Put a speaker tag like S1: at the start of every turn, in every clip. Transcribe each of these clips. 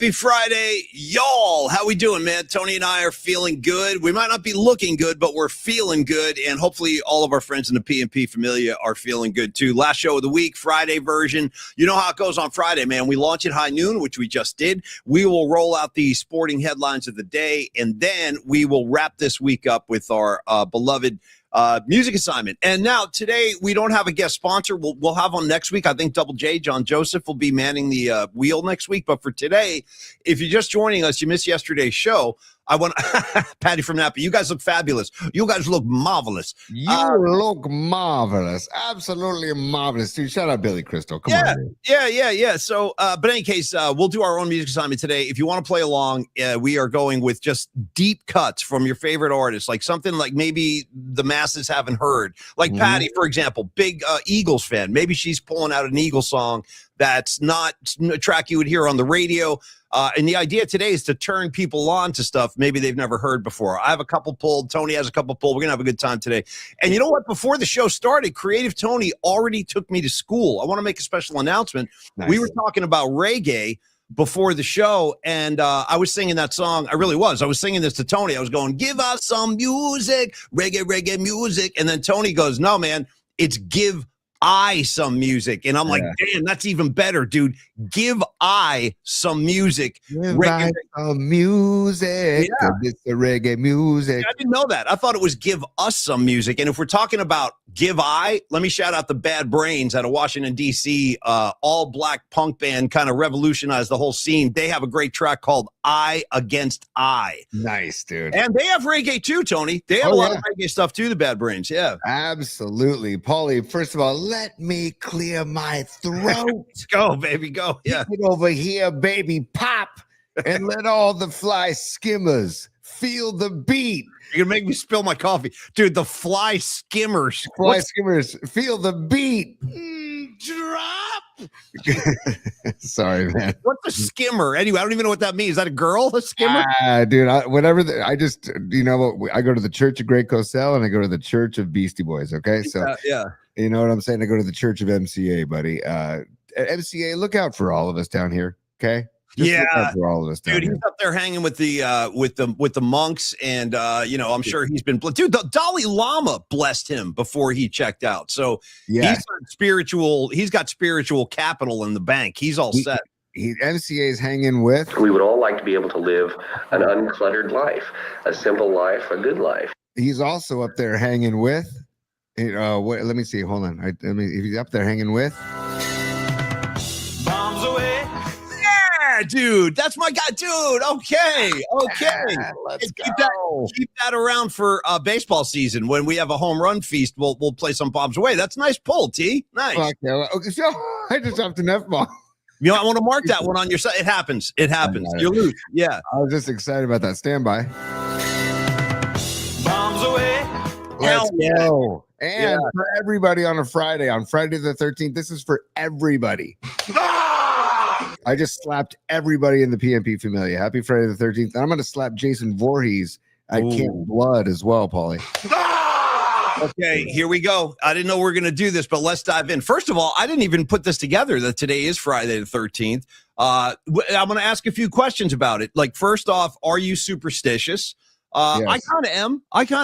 S1: Happy Friday, y'all. How we doing, man? Tony and I are feeling good. We might not be looking good, but we're feeling good, and hopefully all of our friends in the PNP Familia are feeling good too. Last show of the week, Friday version. You know how it goes on Friday, man. We launch at high noon, which we just did. We will roll out the sporting headlines of the day, and then we will wrap this week up with our beloved music assignment. And now today we don't have a guest sponsor. We'll have on next week. I think Double J, John Joseph, will be manning the wheel next week. But for today, if you're just joining us, you missed yesterday's show. I want Patty from Napa. You guys look fabulous. You guys look marvelous.
S2: You look marvelous. Absolutely marvelous. Dude, shout out Billy Crystal. Come on. Dude.
S1: Yeah. So, but in any case, we'll do our own music assignment today. If you want to play along, we are going with just deep cuts from your favorite artists, like something like maybe the masses haven't heard. Like Patty, for example, big Eagles fan. Maybe she's pulling out an Eagles song that's not a track you would hear on the radio. And the idea today is to turn people on to stuff maybe they've never heard before. I have a couple pulled. Tony has a couple pulled. We're going to have a good time today. And you know what? Before the show started, Creative Tony already took me to school. I want to make a special announcement. Nice. We were talking about reggae before the show, and I was singing that song. I really was. I was singing this to Tony. I was going, give us some music, reggae music. And then Tony goes, no, man, it's give I some music. And I'm like, damn, that's even better, dude. Give I some music.
S2: Give I some music.
S1: Yeah.
S2: It's the reggae music.
S1: I didn't know that. I thought it was give us some music. And if we're talking about give I, let me shout out the Bad Brains out of Washington, D.C. All black punk band, kind of revolutionized the whole scene. They have a great track called I Against I.
S2: Nice, dude.
S1: And they have reggae too, Tony. They have a lot of reggae stuff too, the Bad Brains. Yeah.
S2: Absolutely. Paulie, first of all, let me clear my throat.
S1: Let's go, baby. Go. Yeah.
S2: Get over here, baby. Pop. And let all the fly skimmers feel the beat.
S1: You're going to make me spill my coffee. Dude, the fly skimmers.
S2: Skimmers, feel the beat. Drop. Sorry, man.
S1: What's a skimmer? Anyway, I don't even know what that means. Is that a girl? A skimmer?
S2: Dude, I just, you know what? I go to the Church of Great Cosell and I go to the Church of Beastie Boys. Okay. So,
S1: yeah.
S2: You know what I'm saying? I go to the Church of MCA, buddy. MCA, look out for all of us down here. Okay.
S1: Just
S2: for all of us,
S1: dude. He's up there hanging with the monks, and you know, I'm sure he's been dude. The Dalai Lama blessed him before he checked out, so he's got spiritual capital in the bank. He's all set.
S2: MCA is hanging with.
S3: We would all like to be able to live an uncluttered life, a simple life, a good life.
S2: He's also up there hanging with. Let me see. Hold on. If he's up there hanging with.
S1: Dude, that's my guy, dude. Okay.
S2: Let's go.
S1: Keep that around for baseball season. When we have a home run feast, we'll play some bombs away. That's a nice pull, T. Nice.
S2: Okay, so I just dropped an F-bomb.
S1: You know, I want to mark that one on your side. It happens. You lose. Yeah.
S2: I was just excited about that. Stand by.
S1: Bombs away.
S2: Let's go. And for everybody on Friday the 13th, this is for everybody. I just slapped everybody in the PNP Familia. Happy Friday the 13th. And I'm going to slap Jason Voorhees at Camp Blood as well, Paulie.
S1: Okay, here we go. I didn't know we were going to do this, but let's dive in. First of all, I didn't even put this together that today is Friday the 13th. I'm going to ask a few questions about it. Like, first off, are you superstitious? Yes. I kind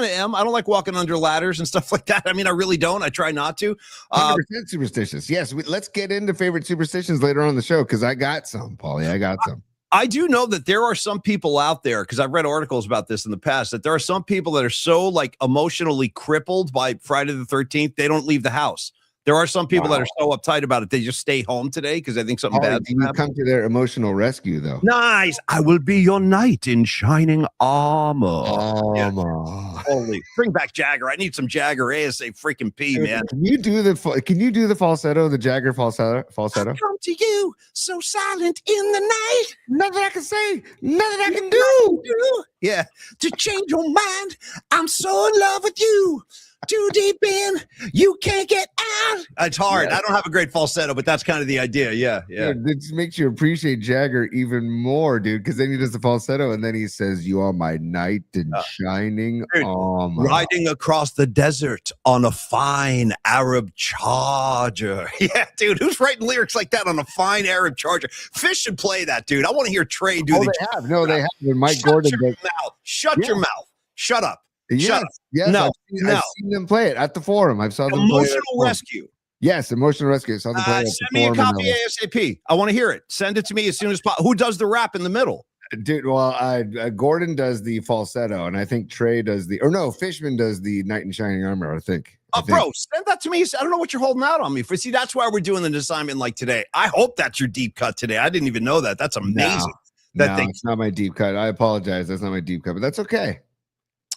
S1: of am. I don't like walking under ladders and stuff like that. I mean, I really don't. I try not to.
S2: 100% superstitious. Yes. Let's get into favorite superstitions later on in the show, because I got some, Paulie. I got some.
S1: I do know that there are some people out there, because I've read articles about this in the past, that there are some people that are so like emotionally crippled by Friday the 13th, they don't leave the house. There are some people that are so uptight about it, they just stay home today because they think something bad.
S2: You come to their emotional rescue, though.
S1: Nice. I will be your knight in shining armor.
S2: Yeah.
S1: Holy, bring back Jagger. I need some Jagger ASA freaking P, man.
S2: Can you do the falsetto, the Jagger falsetto?
S1: I come to you so silent in the night.
S2: Nothing I can say, nothing I can do.
S1: Yeah, to change your mind. I'm so in love with you. Too deep in, you can't get out. It's hard. I don't have a great falsetto, but that's kind of the idea. Yeah.
S2: Dude, it just makes you appreciate Jagger even more, dude, because then he does the falsetto and then he says, "You are my knight in shining armor."
S1: riding across the desert on a fine Arab Charger. Yeah, dude, who's writing lyrics like that on a fine Arab Charger? Fish should play that, dude. I want to hear Trey do
S2: they have. No, they have. And Mike Gordon.
S1: Shut your mouth. Shut up.
S2: Yes,
S1: Shut up.
S2: yes.
S1: No,
S2: I've seen them play it at the Forum. I've saw them
S1: Emotional
S2: play it
S1: Rescue.
S2: Yes, Emotional Rescue. I saw them play it at
S1: Send
S2: the
S1: me a
S2: Forum
S1: copy ASAP. I want to hear it. Send it to me as soon as possible. Who does the rap in the middle?
S2: Dude, well, Gordon does the falsetto, and I think Trey does Fishman does the Knight in Shining Armor, I think.
S1: Bro, send that to me. I don't know what you're holding out on me for. See, that's why we're doing an assignment like today. I hope that's your deep cut today. I didn't even know that. That's amazing.
S2: It's not my deep cut. I apologize. That's not my deep cut, but that's okay.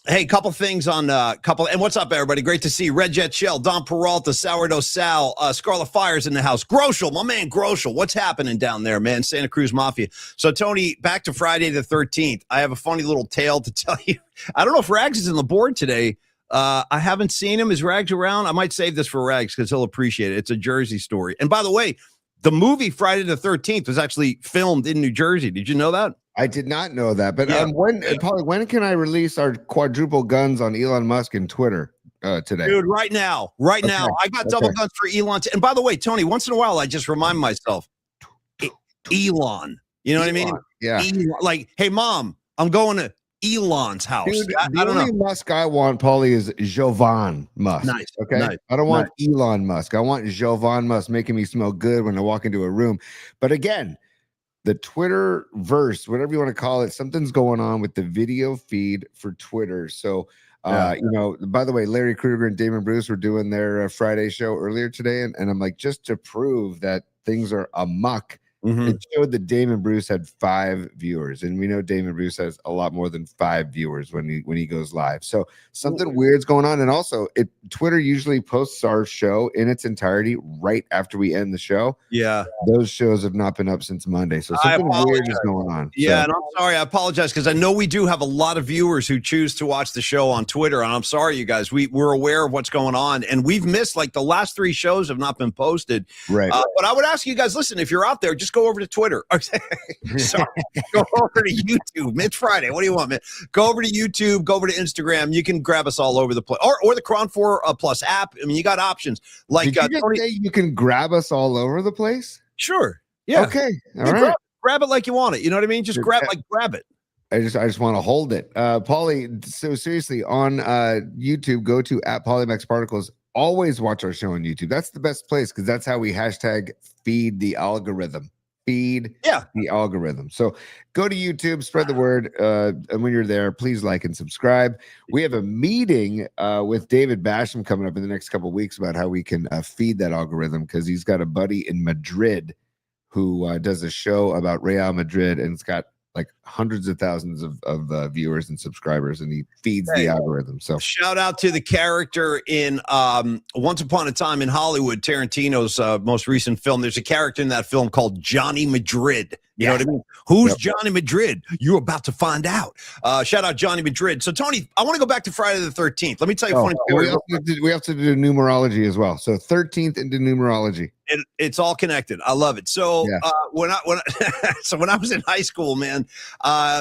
S1: Hey, couple things on and what's up, everybody? Great to see you. Red Jet Shell, Don Peralta, Sourdough Sal, Scarlet Fire's in the house. Groschel, my man Groschel. What's happening down there, man? Santa Cruz Mafia. So, Tony, back to Friday the 13th. I have a funny little tale to tell you. I don't know if Rags is on the board today. I haven't seen him. Is Rags around? I might save this for Rags because he'll appreciate it. It's a Jersey story. And by the way, the movie Friday the 13th was actually filmed in New Jersey. Did you know that?
S2: I did not know that, but when can I release our quadruple guns on Elon Musk and Twitter today?
S1: Dude, right now. I got double guns for Elon. And by the way, Tony, once in a while, I just remind myself, Elon. You know what I mean?
S2: Yeah.
S1: Elon, like, hey, Mom, I'm going to Elon's house.
S2: Dude,
S1: I don't know.
S2: Musk I want, Paulie, is Jovan Musk.
S1: Nice.
S2: Okay.
S1: Nice.
S2: I don't want Elon Musk. I want Jovan Musk making me smell good when I walk into a room. But again, the Twitter verse, whatever you want to call it, something's going on with the video feed for Twitter. So, by the way, Larry Krueger and Damon Bruce were doing their Friday show earlier today. And I'm like, just to prove that things are amok, it showed that Damon Bruce had 5 viewers. And we know Damon Bruce has a lot more than 5 viewers when he goes live. So something weird's going on. And also, Twitter usually posts our show in its entirety right after we end the show.
S1: Yeah.
S2: Those shows have not been up since Monday. So something weird is going on.
S1: Yeah, and I'm sorry. I apologize because I know we do have a lot of viewers who choose to watch the show on Twitter. And I'm sorry, you guys. We're aware of what's going on. And we've missed, like, the last 3 shows have not been posted.
S2: Right.
S1: But I would ask you guys, listen, if you're out there, just go over to Twitter. Sorry. Go over to YouTube. It's Friday. What do you want, man? Go over to YouTube. Go over to Instagram. You can grab us all over the place. Or the Cron 4 Plus app. I mean, you got options. Like,
S2: Did you just say you can grab us all over the place?
S1: Sure. Yeah.
S2: Okay. All right.
S1: Grab it like you want it. You know what I mean? Just grab it.
S2: I just want to hold it. Paulie, so seriously, on YouTube, go to @PauliemaxParticles. Always watch our show on YouTube. That's the best place because that's how we #feed the algorithm. Feed the algorithm. So go to YouTube, spread the word. And when you're there, please like and subscribe. We have a meeting with David Basham coming up in the next couple of weeks about how we can feed that algorithm because he's got a buddy in Madrid who does a show about Real Madrid and it's got like hundreds of thousands of viewers and subscribers, and he feeds the algorithm. So
S1: shout out to the character in Once Upon a Time in Hollywood, Tarantino's most recent film. There's a character in that film called Johnny Madrid. You know what I mean? Who's Johnny Madrid? You're about to find out. Shout out Johnny Madrid. So, Tony, I want to go back to Friday the 13th. Let me tell you a funny story.
S2: We have to do numerology as well. So 13th into numerology.
S1: It's all connected. I love it. So when I was in high school, man,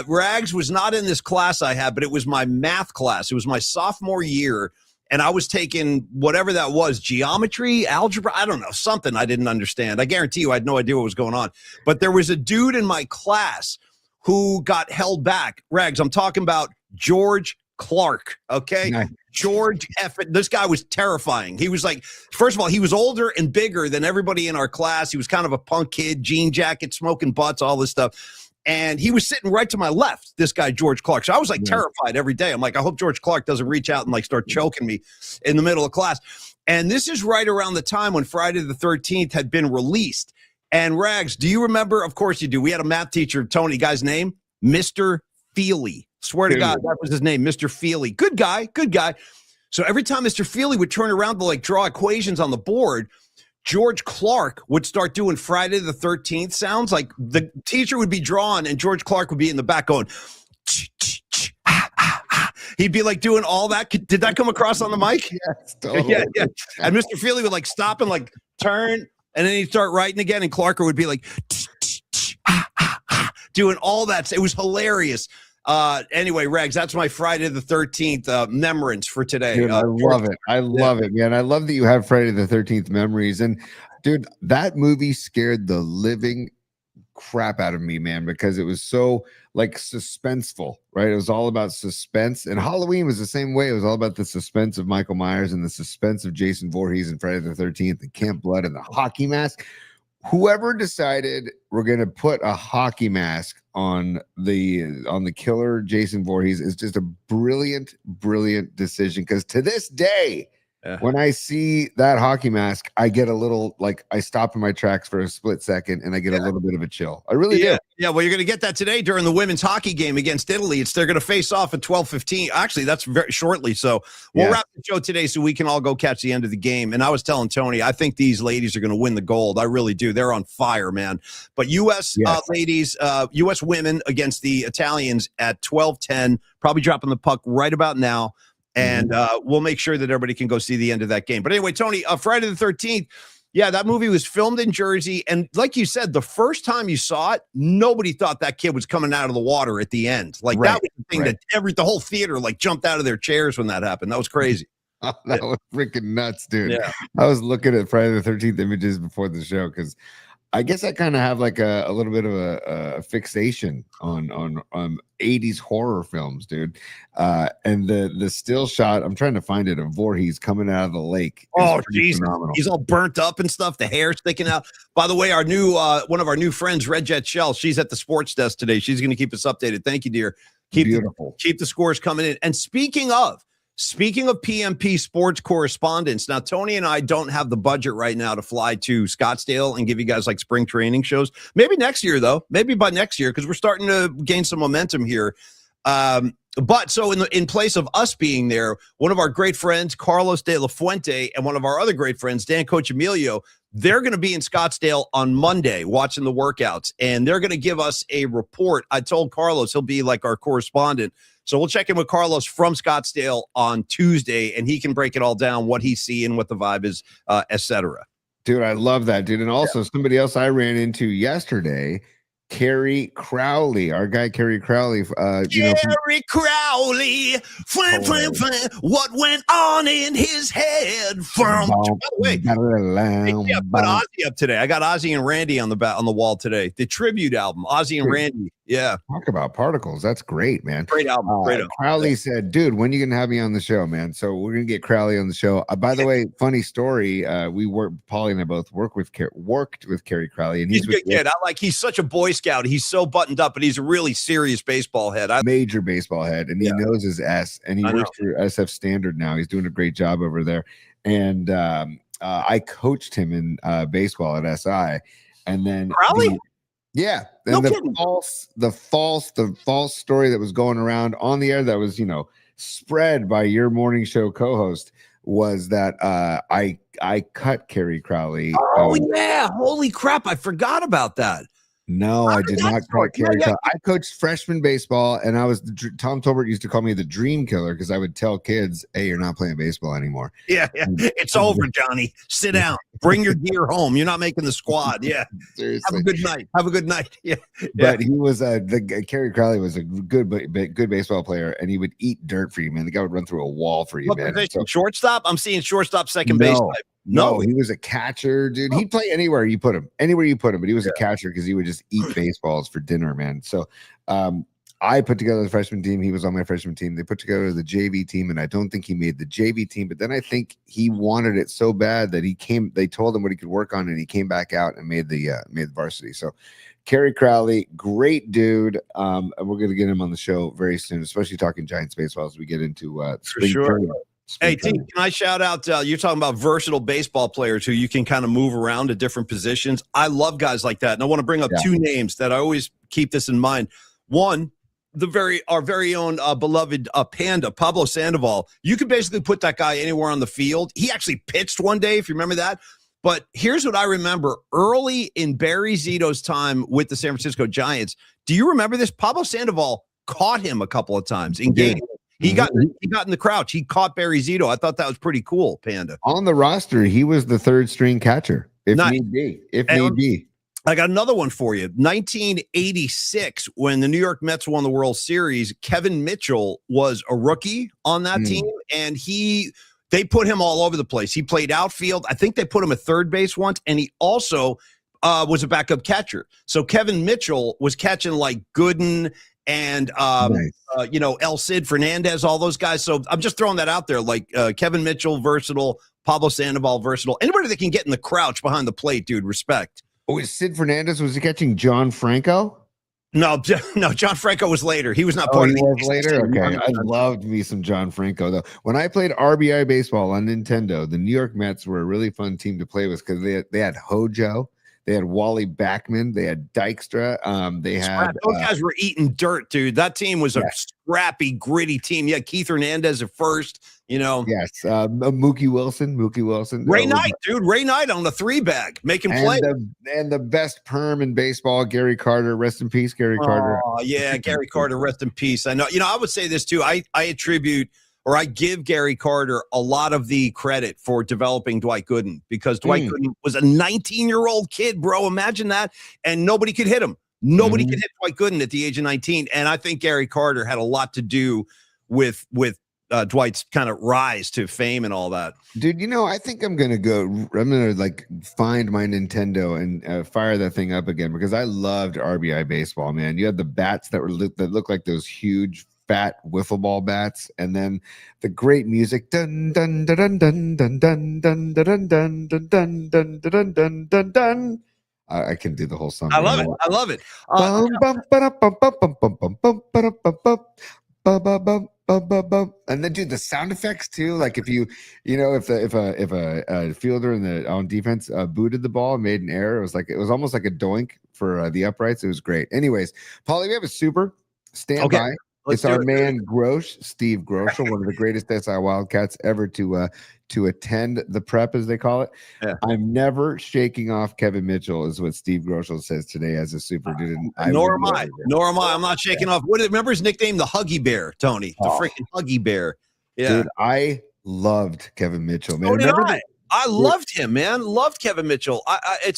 S1: Rags was not in this class I had, but it was my math class. It was my sophomore year. And I was taking whatever that was, geometry, algebra, I don't know, something I didn't understand. I guarantee you I had no idea what was going on. But there was a dude in my class who got held back. Rags, I'm talking about George Clark, okay? Nice. George F. This guy was terrifying. He was like, first of all, he was older and bigger than everybody in our class. He was kind of a punk kid, jean jacket, smoking butts, all this stuff. And he was sitting right to my left, this guy, George Clark. So I was like terrified every day. I'm like, I hope George Clark doesn't reach out and like start choking me in the middle of class. And this is right around the time when Friday the 13th had been released. And Rags, do you remember? Of course you do. We had a math teacher, Tony, guy's name, Mr. Feely. Swear to God, that was his name, Mr. Feely. Good guy, good guy. So every time Mr. Feely would turn around to like draw equations on the board, George Clark would start doing Friday the 13th sounds. Like the teacher would be drawing and George Clark would be in the back going, he'd be like doing all that. Did that come across on the mic?
S2: Yes, totally.
S1: Yeah. And Mr. Feely would like stop and like turn and then he'd start writing again. And Clarker would be like doing all that. It was hilarious. Anyway, Regs, that's my Friday the 13th remembrance for today.
S2: Dude, I love it. I love it, man. I love that you have Friday the 13th memories. And dude, that movie scared the living crap out of me, man, because it was so like suspenseful, right? It was all about suspense. And Halloween was the same way. It was all about the suspense of Michael Myers and the suspense of Jason Voorhees and Friday the 13th and Camp Blood and the hockey mask. Whoever decided we're going to put a hockey mask on the killer Jason Voorhees is just a brilliant decision, because to this day, when I see that hockey mask, I get a little, like, I stop in my tracks for a split second and I get a little bit of a chill. I really do.
S1: Yeah, well, you're going to get that today during the women's hockey game against Italy. They're going to face off at 12:15. Actually, that's very shortly. So we'll wrap the show today so we can all go catch the end of the game. And I was telling Tony, I think these ladies are going to win the gold. I really do. They're on fire, man. But U.S. Ladies, U.S. women against the Italians at 12:10, probably dropping the puck right about now. And we'll make sure that everybody can go see the end of that game. But anyway, Tony, Friday the 13th, yeah, that movie was filmed in Jersey. And like you said, the first time you saw it, nobody thought that kid was coming out of the water at the end. Like that was the thing that the whole theater like jumped out of their chairs when that happened. That was crazy.
S2: That was freaking nuts, dude.
S1: Yeah.
S2: I was looking at Friday the 13th images before the show because I guess I kind of have like a little bit of a fixation on 80s horror films, dude. And the still shot, I'm trying to find it, of Voorhees coming out of the lake.
S1: Oh, geez. He's all burnt up and stuff. The hair sticking out. By the way, our new one of our new friends, Red Jet Shell, she's at the sports desk today. She's going to keep us updated. Thank you, dear. Keep the scores coming in. And speaking of PMP sports correspondents, now Tony and I don't have the budget right now to fly to Scottsdale and give you guys like spring training shows. Maybe next year, though. Maybe by next year, because we're starting to gain some momentum here. But so in place of us being there, one of our great friends, Carlos De La Fuente, and one of our other great friends, Dan Coach Emilio, they're going to be in Scottsdale on Monday watching the workouts, and they're going to give us a report. I told Carlos he'll be like our correspondent. So we'll check in with Carlos from Scottsdale on Tuesday, and he can break it all down, what he's seeing, what the vibe is, etc.
S2: Dude, I love that, dude. And also somebody else I ran into yesterday, Kerry Crowley, our guy Kerry Crowley.
S1: Kerry Crowley, what went on in his head? By the way, yeah, put Ozzy up today. I got Ozzy and Randy on the wall today. The tribute album, Ozzy and Randy. Yeah,
S2: talk about particles. That's great, man.
S1: Great album. Great album.
S2: Crowley said, "Dude, when are you gonna have me on the show, man?" So we're gonna get Crowley on the show. By the way, funny story. Paulie and I both worked with Kerry Crowley, and
S1: he's a good kid. He's such a Boy Scout. He's so buttoned up, but he's a really serious baseball head.
S2: Major baseball head, and he knows his S, and he works for SF Standard now. He's doing a great job over there. And I coached him in baseball at SI, and then
S1: Crowley.
S2: Yeah, and the false story that was going around on the air that was, spread by your morning show co-host was that I cut Kerry Crowley.
S1: Oh yeah, holy crap! I forgot about that.
S2: No, I did not cut Kerry Crowley. I coached freshman baseball, and I was Tom Tolbert used to call me the dream killer because I would tell kids, "Hey, you're not playing baseball anymore."
S1: Yeah, it's over, Johnny. Sit down. Bring your gear home. You're not making the squad. Yeah, seriously. Have a good night. Yeah,
S2: but he was Kerry Crowley was a good baseball player, and he would eat dirt for you, man. The guy would run through a wall for you, man.
S1: So, shortstop. I'm seeing shortstop, second base type.
S2: No, he was a catcher, dude. He'd play anywhere you put him, but he was a catcher because he would just eat baseballs for dinner, man. So I put together the freshman team. He was on my freshman team. They put together the JV team, and I don't think he made the JV team, but then I think he wanted it so bad that they told him what he could work on, and he came back out and made the varsity. So Kerry Crowley, great dude. And we're going to get him on the show very soon, especially talking Giants baseball as we get into spring tournament.
S1: Hey, T, can I shout out? You're talking about versatile baseball players who you can kind of move around to different positions. I love guys like that. And I want to bring up two names that I always keep this in mind. One, our very own beloved Panda, Pablo Sandoval. You can basically put that guy anywhere on the field. He actually pitched one day, if you remember that. But here's what I remember early in Barry Zito's time with the San Francisco Giants. Do you remember this? Pablo Sandoval caught him a couple of times in games. He got in the crouch. He caught Barry Zito. I thought that was pretty cool, Panda.
S2: On the roster, he was the third string catcher, if need be.
S1: I got another one for you. 1986, when the New York Mets won the World Series, Kevin Mitchell was a rookie on that team, and they put him all over the place. He played outfield. I think they put him at third base once, and he also was a backup catcher. So Kevin Mitchell was catching like Gooden and El Cid Fernandez, all those guys. So I'm just throwing that out there. Like Kevin Mitchell, versatile. Pablo Sandoval, versatile. Anybody that can get in the crouch behind the plate, dude, respect.
S2: Oh, Sid Fernandez, was he catching John Franco?
S1: No, John Franco was later. He was not part of
S2: the later. Okay, I loved me some John Franco though. When I played RBI baseball on Nintendo, the New York Mets were a really fun team to play with because they had Hojo, they had Wally Backman, they had Dykstra. They had
S1: those guys were eating dirt, dude. That team was a scrappy, gritty team. Yeah, Keith Hernandez at first.
S2: Yes, Mookie Wilson,
S1: Ray Knight, dude, Ray Knight on the 3-bag, making play,
S2: and the best perm in baseball, Gary Carter, rest in peace, Gary Carter.
S1: Oh yeah, Gary Carter, rest in peace. I know. I would say this too. I attribute or I give Gary Carter a lot of the credit for developing Dwight Gooden because Dwight Gooden was a 19-year-old kid, bro. Imagine that, and nobody could hit him. Nobody could hit Dwight Gooden at the age of 19, and I think Gary Carter had a lot to do with Dwight's kind of rise to fame and all that.
S2: Dude, I think I'm going to like find my Nintendo and fire that thing up again because I loved RBI baseball, man. You had the bats that look like those huge fat wiffle ball bats, and then the great music. Dun dun dun dun dun dun dun dun dun dun dun dun dun dun dun dun dun. I can do the whole song.
S1: I love it. I love it.
S2: And then do the sound effects too. Like if a fielder on defense booted the ball and made an error, it was almost like a doink for the uprights. It was great. Anyways, Paulie, we have a super standby. It's our man Grosh, Steve Groschel, one of the greatest SI Wildcats ever to attend the prep, as they call it. Yeah. I'm never shaking off Kevin Mitchell, is what Steve Groschel says today as a super dude.
S1: Nor am I. I'm not shaking off. Remember his nickname, the Huggy Bear, Tony, the freaking Huggy Bear. Yeah,
S2: dude, I loved Kevin Mitchell, man.
S1: So did I loved him, man. Loved Kevin Mitchell.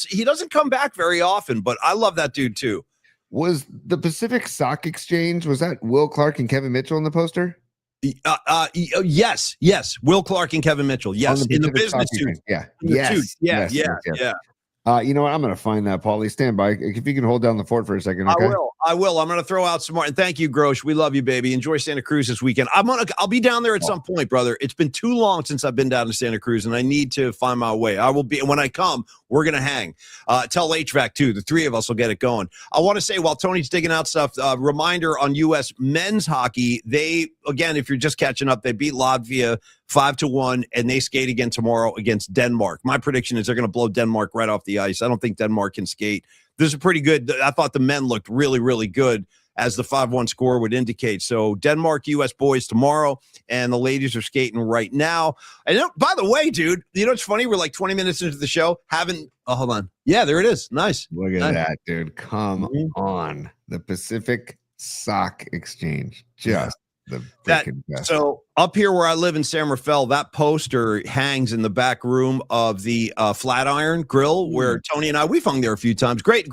S1: He doesn't come back very often, but I love that dude too.
S2: Was the Pacific Stock Exchange, was that Will Clark and Kevin Mitchell in the poster?
S1: Yes. Will Clark and Kevin Mitchell. Yes, in the business suit.
S2: Yeah.
S1: Yeah.
S2: You know what? I'm going to find that, Paulie. Stand by. If you can hold down the fort for a second. Okay?
S1: I will. I'm going to throw out some more. And thank you, Grosh. We love you, baby. Enjoy Santa Cruz this weekend. I'll be down there at some point, brother. It's been too long since I've been down to Santa Cruz, and I need to find my way. I will be. And when I come, we're going to hang. Tell HVAC, too. The three of us will get it going. I want to say, while Tony's digging out stuff, reminder on U.S. men's hockey. They, again, if you're just catching up, they beat Latvia 5-1, and they skate again tomorrow against Denmark. My prediction is they're going to blow Denmark right off the ice. I don't think Denmark can skate. This is pretty good. I thought the men looked really, really good, as the 5-1 score would indicate. So Denmark, U.S. boys tomorrow, and the ladies are skating right now. And by the way, dude, it's funny? We're like 20 minutes into the show. Hold on. Yeah, there it is. Nice.
S2: Look at that, dude. Come on. The Pacific Stock Exchange. Just the best.
S1: So up here where I live in San Rafael, that poster hangs in the back room of the Flatiron Grill, where Tony and we've hung there a few times. Great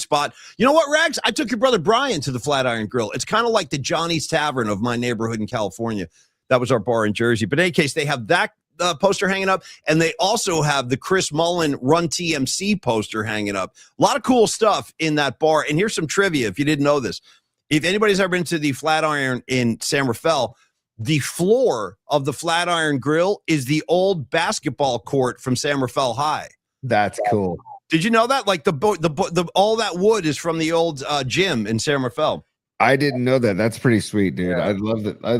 S1: spot. You know what, Rags? I took your brother Brian to the Flatiron Grill. It's kind of like the Johnny's Tavern of my neighborhood in California. That was our bar in Jersey. But in any case, they have that poster hanging up, and they also have the Chris Mullen Run TMC poster hanging up. A lot of cool stuff in that bar. And here's some trivia if you didn't know this. If anybody's ever been to the Flatiron in San Rafael, the floor of the Flatiron Grill is the old basketball court from San Rafael High.
S2: That's cool.
S1: Did you know that? Like the all that wood is from the old gym in San Rafael.
S2: I didn't know that. That's pretty sweet, dude. Yeah. I love it. I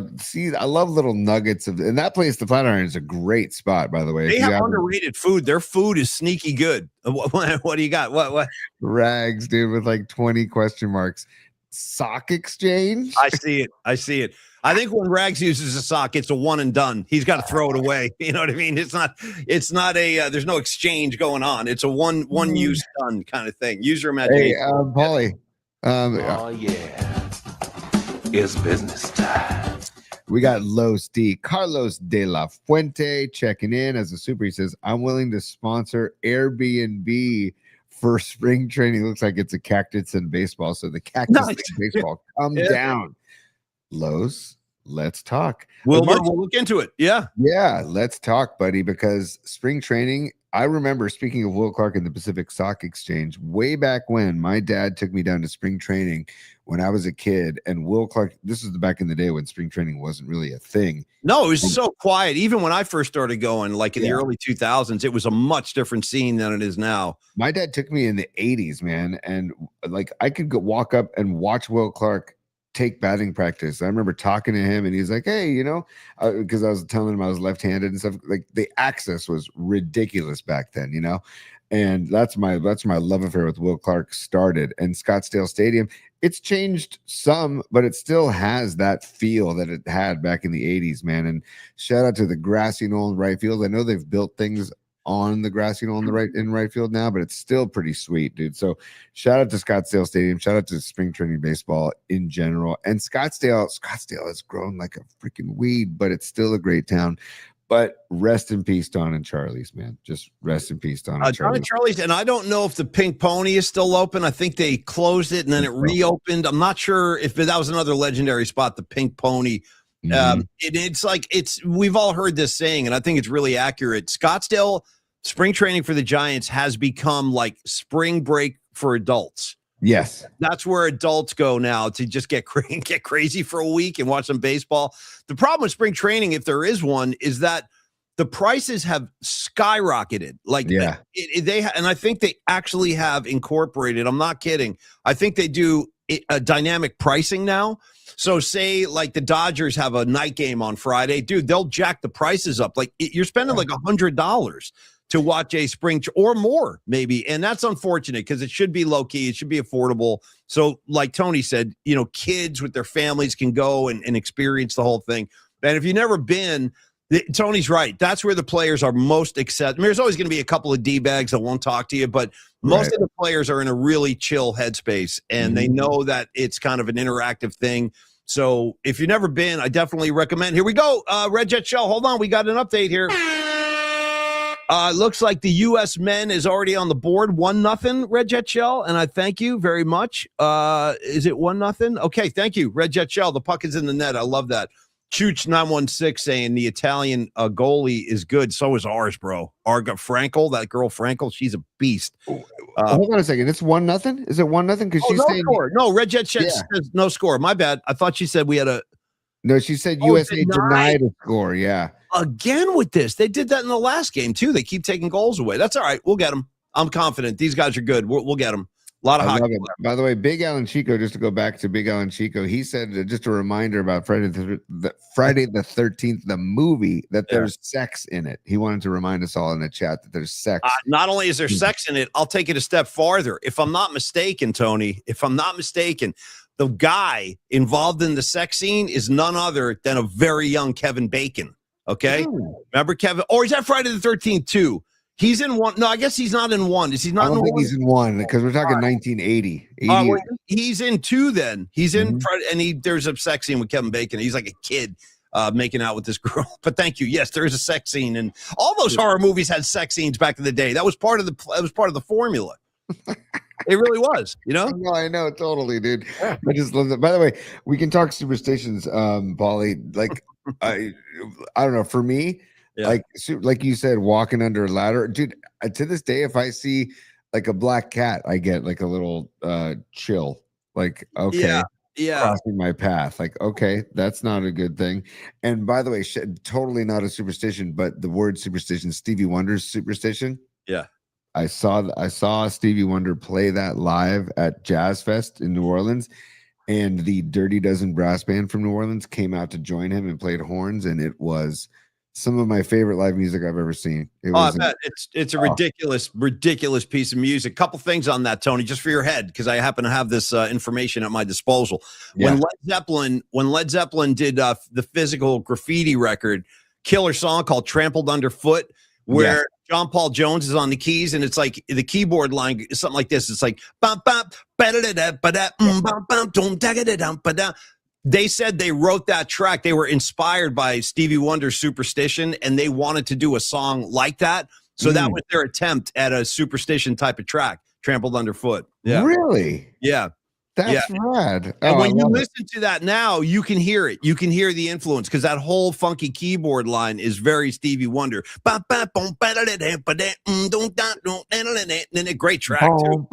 S2: love little nuggets and that place, the Flatiron, is a great spot, by the way.
S1: They have underrated food. Their food is sneaky good. What do you got? What?
S2: Rags, dude, with like 20 question marks. Sock exchange?
S1: I see it. I think when Rags uses a sock, it's a one and done. He's got to throw it away. You know what I mean? It's not a there's no exchange going on. It's a one use done kind of thing. Use your imagination.
S2: Hey, Paulie.
S4: It's business time.
S2: We got Los D. Carlos de la Fuente checking in as a super. He says, I'm willing to sponsor Airbnb for spring training looks like it's a cactus in baseball. So the cactus
S1: Nice.
S2: in baseball, come
S1: Yeah.
S2: down. Lowe's, let's talk.
S1: We'll
S2: But
S1: we'll look into it. Yeah.
S2: yeah, let's talk, buddy, because spring training, I remember, speaking of Will Clark and the Pacific Stock Exchange, way back when my dad took me down to spring training when I was a kid. And Will Clark, this is back in the day when spring training wasn't really a thing.
S1: No, it was so quiet. Even when I first started going, like in the early 2000s, it was a much different scene than it is now.
S2: My dad took me in the 80s, man. And like I could go walk up and watch Will Clark take batting practice. I remember talking to him and he's like, hey, you know, because I was telling him I was left-handed and stuff. Like the access was ridiculous back then, you know. And that's my love affair with Will Clark started. And Scottsdale Stadium, it's changed some, but it still has that feel that it had back in the 80s, man. And shout out to the grassy knoll in right field. I know they've built things on the grassy knoll in right field now, but it's still pretty sweet, dude. So shout out to Scottsdale Stadium. Shout out to spring training baseball in general. And Scottsdale has grown like a freaking weed, but it's still a great town. But rest in peace, Don and Charlie's, man. Just rest in peace, Don and
S1: Don
S2: Charlie's.
S1: and Charlie's, and I don't know if the Pink Pony is still open. I think they closed it and then it reopened. I'm not sure if that was another legendary spot, the Pink Pony. We've all heard this saying, and I think it's really accurate. Scottsdale spring training for the Giants has become like spring break for adults.
S2: Yes.
S1: That's where adults go now to just get crazy for a week and watch some baseball. The problem with spring training, if there is one, is that the prices have skyrocketed. Like,
S2: yeah,
S1: and I think they actually have incorporated. I'm not kidding. I think they do a dynamic pricing now. So say like the Dodgers have a night game on Friday, dude, they'll jack the prices up. Like you're spending like $100 to watch a spring or more maybe. And that's unfortunate because it should be low key. It should be affordable. So like Tony said, you know, kids with their families can go and experience the whole thing. And if you've never been, Tony's right. That's where the players are most accepted. I mean, there's always going to be a couple of D-bags that won't talk to you, but most of the players are in a really chill headspace and they know that it's kind of an interactive thing. So if you've never been, I definitely recommend. Here we go. Red Jet Shell. Hold on. We got an update here. Looks like the U.S. men is already on the board. 1-0, Red Jet Shell, and I thank you very much. Is it 1-0? Okay, thank you, Red Jet Shell. The puck is in the net. I love that. Chooch916 saying the Italian goalie is good. So is ours, bro. Arga Frankel, that girl Frankel, she's a beast.
S2: Hold on a second. It's 1-0. Is it 1-0? Because she's saying
S1: score. No, Red Jet Shell says no score. My bad. I thought she said we had a.
S2: No, she said USA denied a score. Yeah.
S1: Again with this. They did that in the last game, too. They keep taking goals away. That's all right. We'll get them. I'm confident. These guys are good. We'll get them. A lot of hockey.
S2: By the way, Big Alan Chico, just to go back to Big Alan Chico, he said, just a reminder about Friday the 13th, the movie, that there's sex in it. He wanted to remind us all in the chat that there's sex.
S1: Not only is there sex in it, I'll take it a step farther. If I'm not mistaken, Tony, the guy involved in the sex scene is none other than a very young Kevin Bacon. Okay. Remember Kevin? Or is that Friday the 13th too? He's in one. No, I guess he's not in one. Is he not?
S2: I don't think he's in one because we're talking 1980.
S1: Well, he's in two then. He's in Friday, and there's a sex scene with Kevin Bacon. He's like a kid making out with this girl. But thank you. Yes, there is a sex scene, and all those horror movies had sex scenes back in the day. That was part of the formula. It really was, you know?
S2: No, I know, totally, dude. I just love that. By the way, we can talk superstitions, Paulie. Like, I don't know. For me, like you said, walking under a ladder, dude. To this day, if I see like a black cat, I get like a little chill. Like, okay, crossing my path. Like, okay, that's not a good thing. And by the way, totally not a superstition, but the word superstition, Stevie Wonder's superstition.
S1: Yeah.
S2: I saw Stevie Wonder play that live at Jazz Fest in New Orleans, and the Dirty Dozen brass band from New Orleans came out to join him and played horns, and it was some of my favorite live music I've ever seen.
S1: I bet. It's a ridiculous piece of music. Couple things on that, Tony, just for your head, because I happen to have this information at my disposal. When Led Zeppelin did the Physical Graffiti record, killer song called Trampled Underfoot, where John Paul Jones is on the keys, and it's like the keyboard line is something like this. It's like bum bum ba-da-da-da-ba-da, they said they wrote that track. They were inspired by Stevie Wonder's Superstition, and they wanted to do a song like that. So that was their attempt at a superstition type of track. trampled underfoot. Yeah.
S2: Really?
S1: Yeah.
S2: That's rad.
S1: And
S2: Oh,
S1: when you
S2: I love it.
S1: listen to that now, you can hear it. You can hear the influence because that whole funky keyboard line is very Stevie Wonder. Great track too.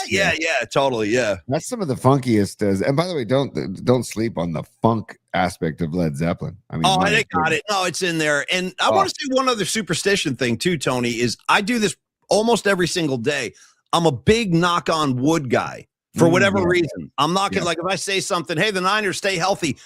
S1: Yeah, totally. Yeah.
S2: That's some of the funkiest. And by the way, don't sleep on the funk aspect of Led Zeppelin. I mean,
S1: Oh,
S2: my
S1: they got
S2: goodness.
S1: it. No, it's in there. And I want to say one other superstition thing too, Tony, is I do this almost every single day. I'm a big knock on wood guy for whatever reason. I'm knocking, like if I say something, hey, the Niners stay healthy,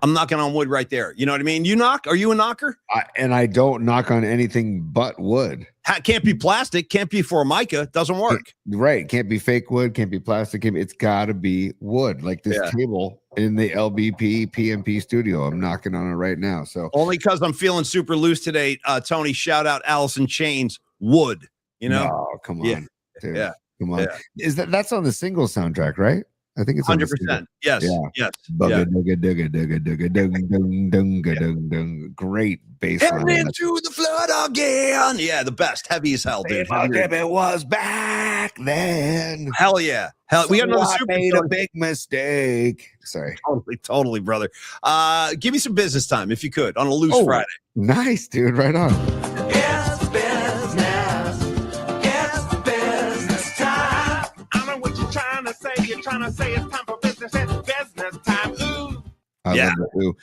S1: I'm knocking on wood right there. You know what I mean? You knock? Are you a knocker?
S2: And I don't knock on anything but wood.
S1: Can't be plastic, can't be Formica, doesn't work.
S2: Right. Can't be fake wood, can't be plastic. It's got to be wood. Like this table in the LBP PMP studio. I'm knocking on it right now. So
S1: only because I'm feeling super loose today. Tony, shout out Allison Chains, wood. You know?
S2: No, come on. Dude.
S1: Yeah.
S2: Come on.
S1: Yeah.
S2: Is that's on the single soundtrack, right? I think it's
S1: 100%. Yes.
S2: Yeah.
S1: Yes.
S2: Bugga, dugga, dugga, dugga, dugga, dung, dung, dunga, dung, dung. Great bass line.
S1: Heading into the flood again. Yeah, the best. Heavy as hell, dude.
S2: If it was back then.
S1: Hell yeah. Hell, we got another super
S2: made a big mistake. Sorry.
S1: Totally, brother. Give me some business time if you could on a loose Friday.
S2: Nice, dude. Right on.
S4: It's business. It's business time. I know what you're trying to say. You're trying to say it's time for business. It's business time. Ooh.
S2: I love it. Ooh.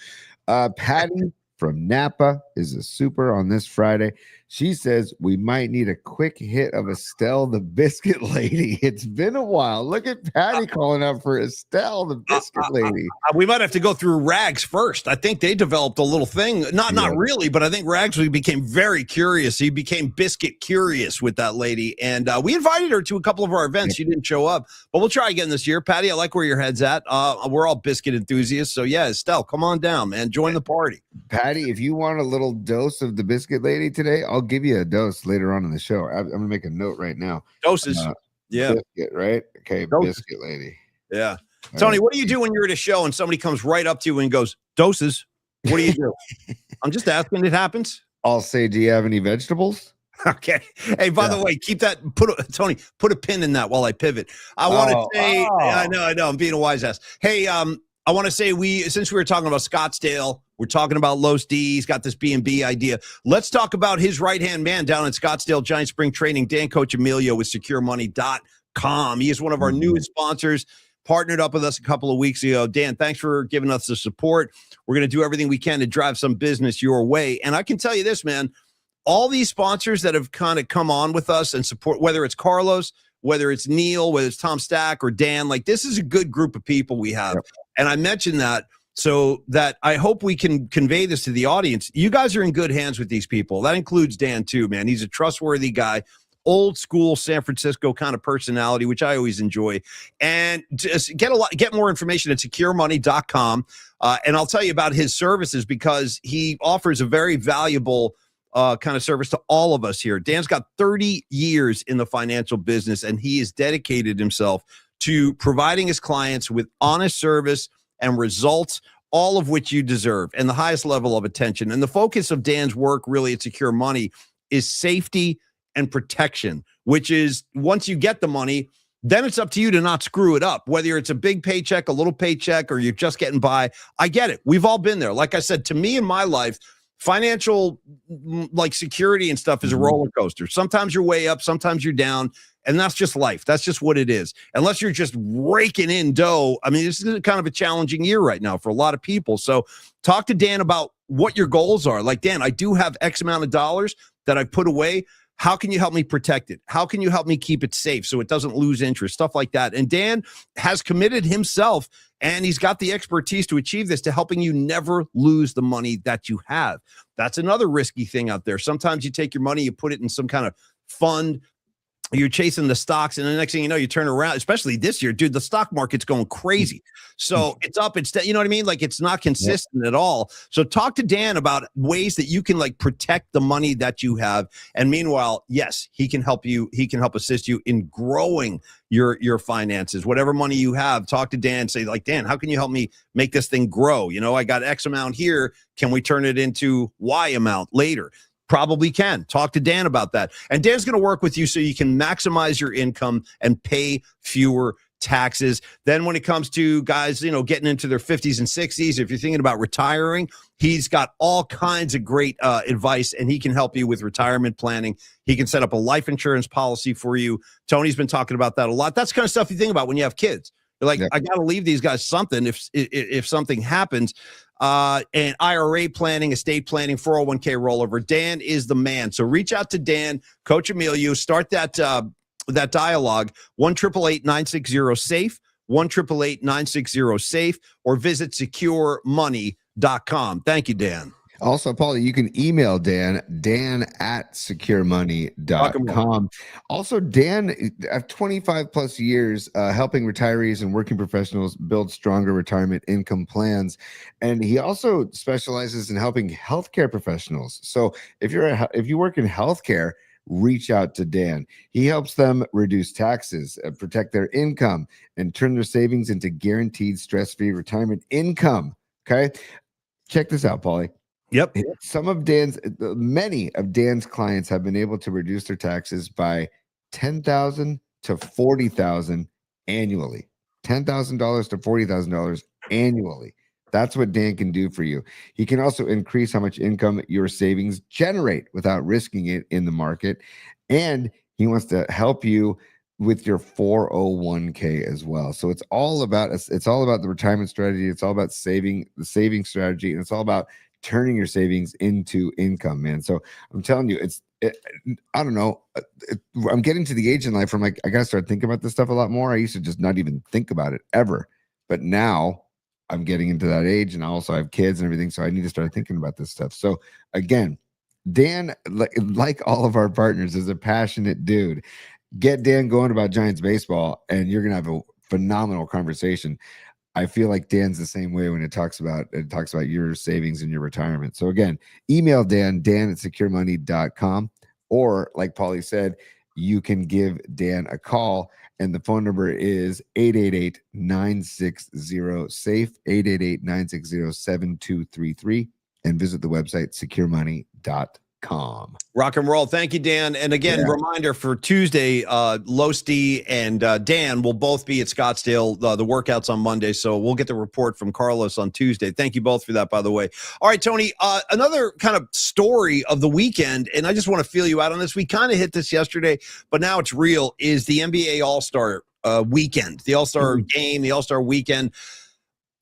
S2: Patty from Napa is a super on this Friday. She says we might need a quick hit of Estelle the Biscuit Lady. It's been a while. Look at Patty calling out for Estelle the Biscuit Lady.
S1: We might have to go through Rags first. I think they developed a little thing. Not really, but I think Rags became very curious. He became biscuit curious with that lady. And we invited her to a couple of our events. She didn't show up, but we'll try again this year. Patty, I like where your head's at. We're all biscuit enthusiasts. So yeah, Estelle, come on down, man. Join the party.
S2: Patty, if you want a little dose of the Biscuit Lady today, I'll give you a dose later on in the show. I'm going to make a note right now.
S1: Doses.
S2: Biscuit, right? Okay,
S1: Doses.
S2: Biscuit Lady.
S1: Yeah.
S2: All
S1: Tony,
S2: right.
S1: what do you do when you're at a show and somebody comes right up to you and goes, doses? What do you do? I'm just asking. It happens.
S2: I'll say, do you have any vegetables?
S1: Okay. Hey, by the way, keep that. Tony, put a pin in that while I pivot. I want to say, I know, I'm being a wise ass. Hey, I want to say since we were talking about Scottsdale, we're talking about Los D. He's got this B&B idea. Let's talk about his right-hand man down in Scottsdale, Giant Spring Training, Dan Coach Emilio with SecureMoney.com. He is one of our newest sponsors, partnered up with us a couple of weeks ago. Dan, thanks for giving us the support. We're going to do everything we can to drive some business your way. And I can tell you this, man, all these sponsors that have kind of come on with us and support, whether it's Carlos, whether it's Neil, whether it's Tom Stack or Dan, like this is a good group of people we have. Yep. And I mentioned that so that I hope we can convey this to the audience. You guys are in good hands with these people. That includes Dan too, man. He's a trustworthy guy, old school San Francisco kind of personality, which I always enjoy. And just get more information at SecureMoney.com. And I'll tell you about his services because he offers a very valuable kind of service to all of us here. Dan's got 30 years in the financial business, and he has dedicated himself to providing his clients with honest service and results, all of which you deserve, and the highest level of attention. And the focus of Dan's work really at Secure Money is safety and protection, which is once you get the money, then it's up to you to not screw it up, whether it's a big paycheck, a little paycheck, or you're just getting by. I get it. We've all been there. Like I said, to me in my life, financial like security and stuff is a roller coaster. Sometimes you're way up, sometimes you're down. And that's just life. That's just what it is. Unless you're just raking in dough. I mean, this is kind of a challenging year right now for a lot of people. So talk to Dan about what your goals are. Like, Dan, I do have X amount of dollars that I put away. How can you help me protect it? How can you help me keep it safe so it doesn't lose interest? Stuff like that. And Dan has committed himself, and he's got the expertise to achieve this, to helping you never lose the money that you have. That's another risky thing out there. Sometimes you take your money, you put it in some kind of fund, you're chasing the stocks, and the next thing you know, you turn around, especially this year, dude, the stock market's going crazy. So it's up, it's down, you know what I mean? Like it's not consistent at all. So talk to Dan about ways that you can like protect the money that you have. And meanwhile, yes, he can help you. He can help assist you in growing your finances, whatever money you have. Talk to Dan, say like, Dan, how can you help me make this thing grow? You know, I got X amount here. Can we turn it into Y amount later? probably can. Talk to Dan about that. And Dan's going to work with you so you can maximize your income and pay fewer taxes. Then when it comes to guys, getting into their 50s and 60s, if you're thinking about retiring, he's got all kinds of great advice, and he can help you with retirement planning. He can set up a life insurance policy for you. Tony's been talking about that a lot. That's kind of stuff you think about when you have kids. You're like, I got to leave these guys something if something happens. And IRA planning, estate planning, 401k rollover. Dan is the man. So reach out to Dan, Coach Emilio. Start that dialogue. 1-888-960-SAFE, 1-888-960-SAFE, or visit securemoney.com. Thank you, Dan.
S2: Also, Paulie, you can email Dan at securemoney.com. Also, Dan, 25 plus years helping retirees and working professionals build stronger retirement income plans. And he also specializes in helping healthcare professionals. So if you work in healthcare, reach out to Dan. He helps them reduce taxes, protect their income, and turn their savings into guaranteed stress-free retirement income. Okay. Check this out, Paulie.
S1: Yep.
S2: Many of Dan's clients have been able to reduce their taxes by $10,000 to $40,000 annually. $10,000 to $40,000 annually. That's what Dan can do for you. He can also increase how much income your savings generate without risking it in the market. And he wants to help you with your 401k as well. So it's all about the retirement strategy. It's all about the saving strategy, and it's all about turning your savings into income, man. So I'm telling you, I don't know. I'm getting to the age in life where I'm like, I got to start thinking about this stuff a lot more. I used to just not even think about it ever. But now I'm getting into that age, and I also have kids and everything. So I need to start thinking about this stuff. So again, Dan, like all of our partners, is a passionate dude. Get Dan going about Giants baseball, and you're going to have a phenomenal conversation. I feel like Dan's the same way when it talks about your savings and your retirement. So again, email Dan at securemoney.com, or like Paulie said, you can give Dan a call, and the phone number is 888-960-SAFE, 888-960-7233, and visit the website securemoney.com.
S1: Rock and roll. Thank you, Dan. And again, reminder for Tuesday, Losty and Dan will both be at Scottsdale. The workouts on Monday, so we'll get the report from Carlos on Tuesday. Thank you both for that, by the way. All right, Tony, another kind of story of the weekend, and I just want to feel you out on this. We kind of hit this yesterday, but now it's real, is the NBA All-Star weekend, the All-Star game, the All-Star weekend.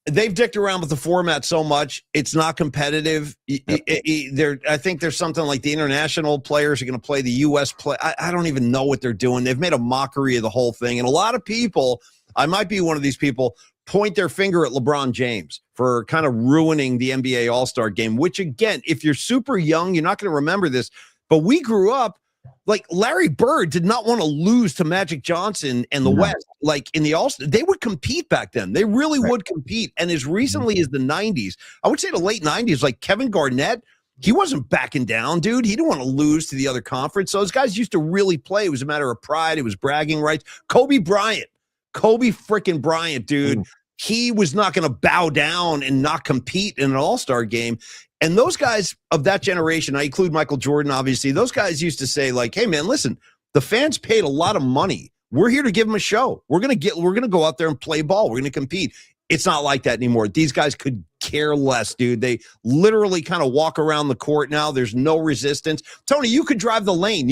S1: They've dicked around with the format so much. It's not competitive. I think there's something like the international players are going to play the U.S. play. I don't even know what they're doing. They've made a mockery of the whole thing. And a lot of people, I might be one of these people, point their finger at LeBron James for kind of ruining the NBA All-Star game, which, again, if you're super young, you're not going to remember this. But we grew up, like Larry Bird did not want to lose to Magic Johnson and the West. Like in the All-Star, they would compete back then. They really would compete. And as recently as the 90s, I would say the late 90s, like Kevin Garnett, he wasn't backing down, dude. He didn't want to lose to the other conference. So those guys used to really play. It was a matter of pride. It was bragging rights. Kobe freaking Bryant, dude. He was not going to bow down and not compete in an All-Star game. And those guys of that generation, I include Michael Jordan, obviously, those guys used to say, like, hey, man, listen, the fans paid a lot of money. We're here to give them a show. We're going to go out there and play ball. We're going to compete. It's not like that anymore. These guys could care less, dude. They literally kind of walk around the court now. There's no resistance. Tony, you could drive the lane,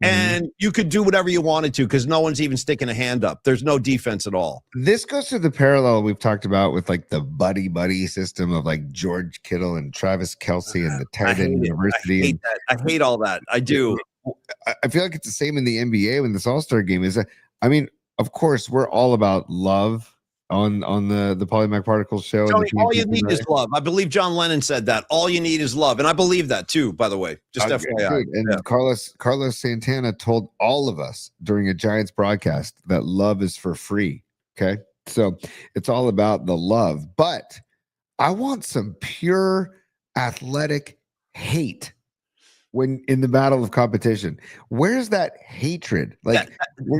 S1: and you could do whatever you wanted to because no one's even sticking a hand up. There's no defense at all.
S2: This goes to the parallel we've talked about with like the buddy system of like George Kittle and Travis Kelce and the tight end university.
S1: I hate all that. I do.
S2: I feel like it's the same in the NBA when this All-Star game is. I mean, of course, we're all about love on the Paulie McParticles show.
S1: Tony, all you need is love. I believe John Lennon said that. All you need is love. And I believe that too, by the way. Just FYI.
S2: And Carlos Santana told all of us during a Giants broadcast that love is for free. Okay. So it's all about the love. But I want some pure athletic hate when in the battle of competition. Where's that hatred? Like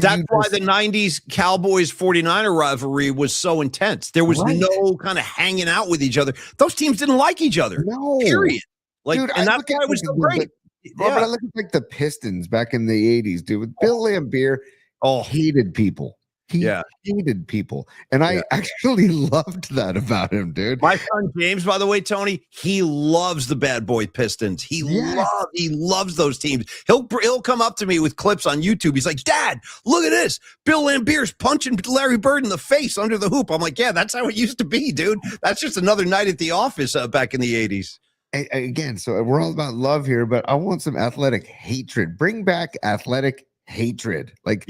S1: that's why the 90s Cowboys 49er rivalry was so intense. There was no kind of hanging out with each other. Those teams didn't like each other.
S2: No.
S1: Period. Like,
S2: dude,
S1: and that's why it was so great.
S2: But I look at like the Pistons back in the 80s, dude, with Bill Laimbeer.
S1: Oh,
S2: Hated people. He hated people. And I actually loved that about him, dude.
S1: my son James, by the way, Tony, he loves the Bad Boy Pistons. He loves those teams. He'll come up to me with clips on YouTube. He's like, Dad, look at this. Bill Laimbeer's punching Larry Bird in the face under the hoop. I'm like, yeah, that's how it used to be, dude. That's just another night at the office back in the 80s.
S2: Again, so we're all about love here, but I want some athletic hatred. Bring back athletic hatred. Like,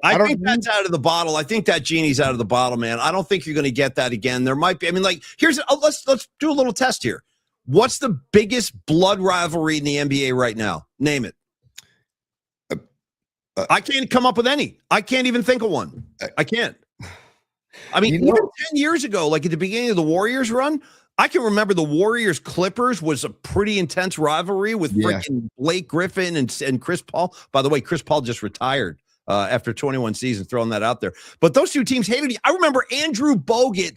S1: I think that's out of the bottle. I think that genie's out of the bottle, man. I don't think you're going to get that again. There might be. I mean, like, let's do a little test here. What's the biggest blood rivalry in the NBA right now? Name it. I can't come up with any. I can't even think of one. I can't. I mean, even 10 years ago, like at the beginning of the Warriors run, I can remember the Warriors Clippers was a pretty intense rivalry with freaking Blake Griffin and Chris Paul. By the way, Chris Paul just retired after 21 seasons, throwing that out there. But those two teams hated. I remember Andrew Bogut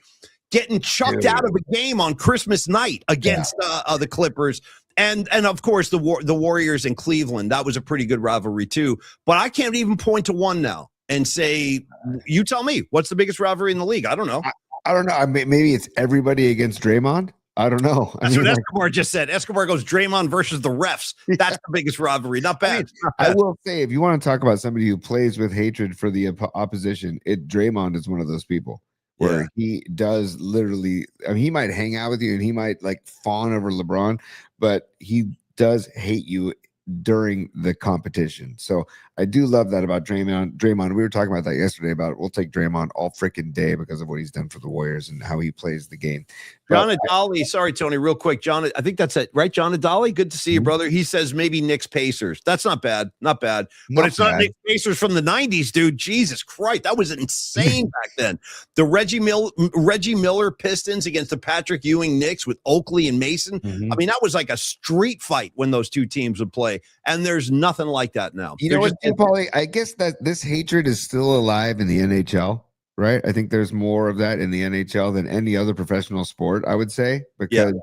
S1: getting chucked out of a game on Christmas night against the Clippers. And of course, the Warriors in Cleveland. That was a pretty good rivalry too. But I can't even point to one now and say, you tell me, what's the biggest rivalry in the league? I don't know.
S2: I don't know. Maybe it's everybody against Draymond. I don't know.
S1: That's what Escobar just said. Escobar goes Draymond versus the refs. That's the biggest rivalry. Not bad.
S2: I will say, if you want to talk about somebody who plays with hatred for the opposition, Draymond is one of those people where he does literally. I mean, he might hang out with you and he might like fawn over LeBron, but he does hate you during the competition. So I do love that about Draymond. We were talking about that yesterday about we'll take Draymond all freaking day because of what he's done for the Warriors and how he plays the game.
S1: John Adali, sorry, Tony, real quick. John, I think that's it, right? John Adali, good to see you, brother. He says maybe Knicks Pacers. That's not bad. Not bad. But it's not Knicks Pacers from the 90s, dude. Jesus Christ. That was insane back then. The Reggie Miller Pistons against the Patrick Ewing Knicks with Oakley and Mason. I mean, that was like a street fight when those two teams would play. And there's nothing like that now.
S2: You know what, Paulie? I guess that this hatred is still alive in the NHL. Right. I think there's more of that in the NHL than any other professional sport, I would say, because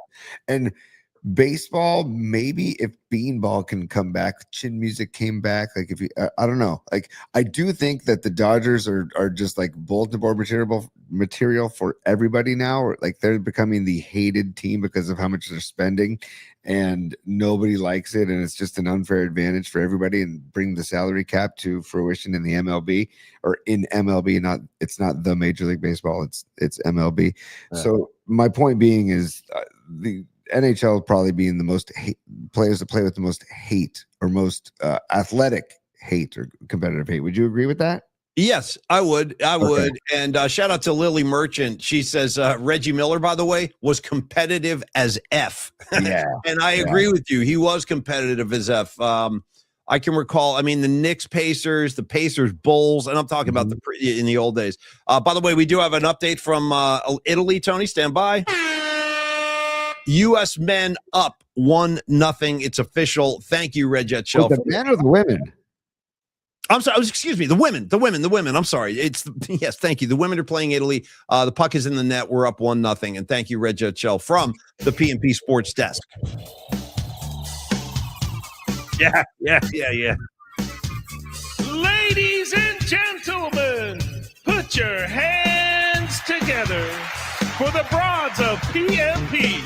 S2: and baseball, maybe if beanball can come back, chin music came back. Like if you, I don't know. Like I do think that the Dodgers are just like bulletin board material for everybody now. Or like they're becoming the hated team because of how much they're spending and nobody likes it. And it's just an unfair advantage for everybody and bring the salary cap to fruition in the MLB or in MLB. It's not the Major League Baseball. It's MLB. So my point being is the NHL probably being the most players that play with the most hate or most athletic hate or competitive hate. Would you agree with that?
S1: Yes, I would. And shout out to Lily Merchant. She says Reggie Miller, by the way, was competitive as F.
S2: Yeah.
S1: And I agree with you. He was competitive as F. I can recall, I mean, the Knicks Pacers, the Pacers Bulls, and I'm talking about in the old days. By the way, we do have an update from Italy. Tony, stand by. U.S. men up 1-0. It's official. Thank you, Red Jet Shell.
S2: The men or the women?
S1: I'm sorry. Excuse me. The women. I'm sorry. Yes. Thank you. The women are playing Italy. The puck is in the net. We're up 1-0. And thank you, Red Jet Shell from the PNP Sports Desk. Yeah.
S4: Ladies and gentlemen, put your hands together for the broads of PNP.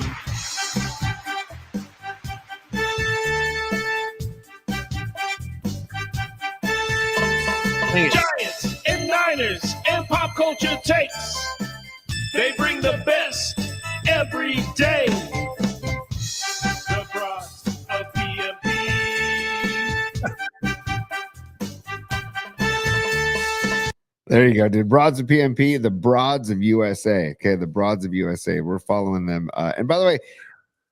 S4: Giants and Niners and pop culture takes. They bring the best every day. The broads of PNP.
S2: There you go, dude. Broads of PNP, the Broads of USA. Okay, the Broads of USA. We're following them. And by the way,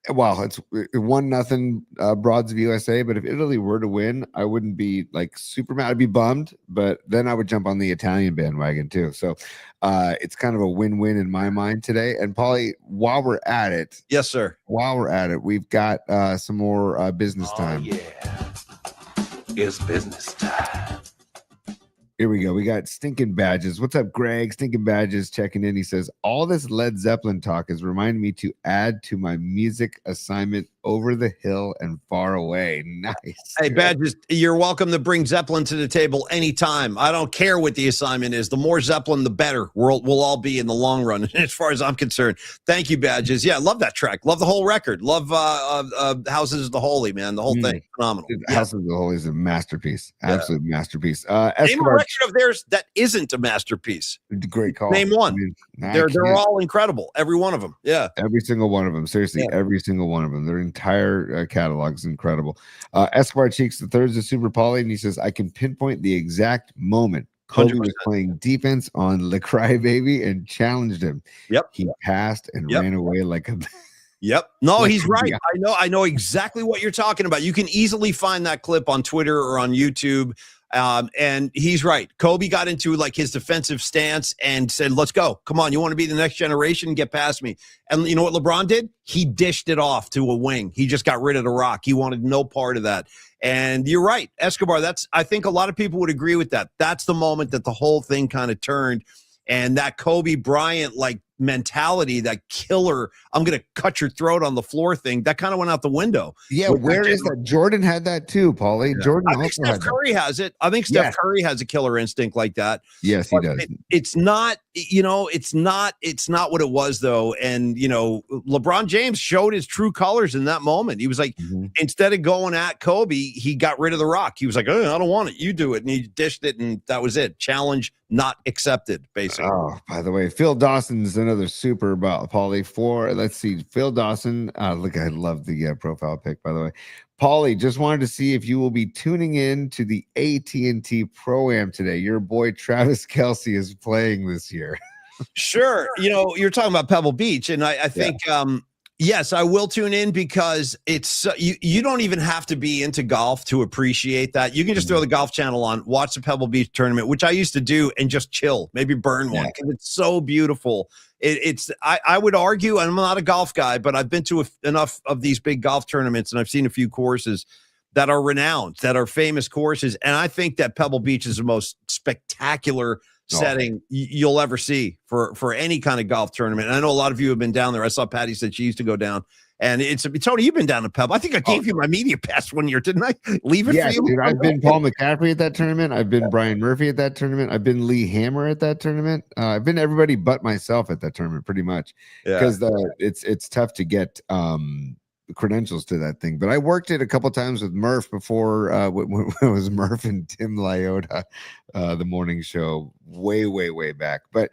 S2: well, it's 1-0 Broads of USA, but if Italy were to win, I wouldn't be like super mad. I'd be bummed, but then I would jump on the Italian bandwagon too. So it's kind of a win-win in my mind today. And Paulie, while we're at it,
S1: yes, sir.
S2: While we're at it, we've got some more business time.
S4: Yeah, it's business time.
S2: Here we go. We got Stinking Badges. What's up, Greg? Stinking Badges checking in. He says, all this Led Zeppelin talk is reminding me to add to my music assignment over the hill and far away. Nice.
S1: Hey, Badges, you're welcome to bring Zeppelin to the table anytime. I don't care what the assignment is. The more Zeppelin, the better. We'll all be in the long run, as far as I'm concerned. Thank you, Badges. Yeah, love that track. Love the whole record. Love Houses of the Holy, man. The whole thing. Phenomenal.
S2: Dude, Houses of the Holy is a masterpiece. Absolute masterpiece.
S1: Name a
S2: Escobar,
S1: record of theirs that isn't a masterpiece.
S2: great call.
S1: Name one.
S2: I mean, I
S1: They're
S2: can't-
S1: all incredible. Every one of them. Yeah.
S2: Every single one of them. Seriously,
S1: Yeah.
S2: every single one of them. Their entire catalog is incredible. Escobar Cheeks the third is a super poly, and he says, I can pinpoint the exact moment Kobe was
S1: 100%.
S2: playing defense on Le Cry Baby and challenged him.
S1: Yep.
S2: He passed and
S1: Yep.
S2: ran away like a
S1: Yep. No,
S2: Like,
S1: he's right.
S2: yeah.
S1: I know exactly what you're talking about. You can easily find that clip on Twitter or on YouTube. And he's right. Kobe got into like his defensive stance and said, let's go. Come on. You want to be the next generation? Get past me. And you know what LeBron did? He dished it off to a wing. He just got rid of the rock. He wanted no part of that. And you're right, Escobar. I think a lot of people would agree with that. That's the moment that the whole thing kind of turned. And that Kobe Bryant like mentality, that killer, I'm going to cut your throat on the floor thing, that kind of went out the window.
S2: Yeah,
S1: With
S2: where
S1: that
S2: is that? Jordan had that too, Paulie. Jordan
S1: I think
S2: also
S1: Steph
S2: had that.
S1: Curry has it. I think Steph
S2: Yes.
S1: Curry has a killer instinct like that.
S2: Yes, he
S1: But
S2: does.
S1: It's not, it's not what it was though. And LeBron James showed his true colors in that moment. He was like,
S2: Mhm.
S1: instead of going at Kobe, he got rid of the rock. He was like, I don't want it. You do it. And he dished it. And that was it. Challenge not accepted, basically.
S2: Oh, by the way, Phil Dawson's another super about Paulie. Let's see, Phil Dawson. Look, I love the profile pic, by the way. Paulie, just wanted to see if you will be tuning in to the AT&T Pro-Am today. Your boy Travis Kelce is playing this year.
S1: Sure. You're talking about Pebble Beach. And I think, yes, I will tune in because it's you don't even have to be into golf to appreciate that. You can just throw the Golf Channel on, watch the Pebble Beach tournament, which I used to do, and just chill, maybe burn one because it's so beautiful. I would argue, I'm not a golf guy, but I've been to enough of these big golf tournaments and I've seen a few courses that are renowned, that are famous courses. And I think that Pebble Beach is the most spectacular setting you'll ever see for any kind of golf tournament. And I know a lot of you have been down there. I saw Patty said she used to go down, and Tony, you've been down to Pebble. I think I gave you my media pass one year, didn't I? Leave it for you.
S2: Dude, I've been Paul McCaffrey at that tournament. I've been Brian Murphy at that tournament. I've been Lee Hammer at that tournament. I've been everybody but myself at that tournament, pretty much, because it's tough to get credentials to that thing. But I worked it a couple times with Murph before when it was Murph and Tim Lyota, the morning show way back. But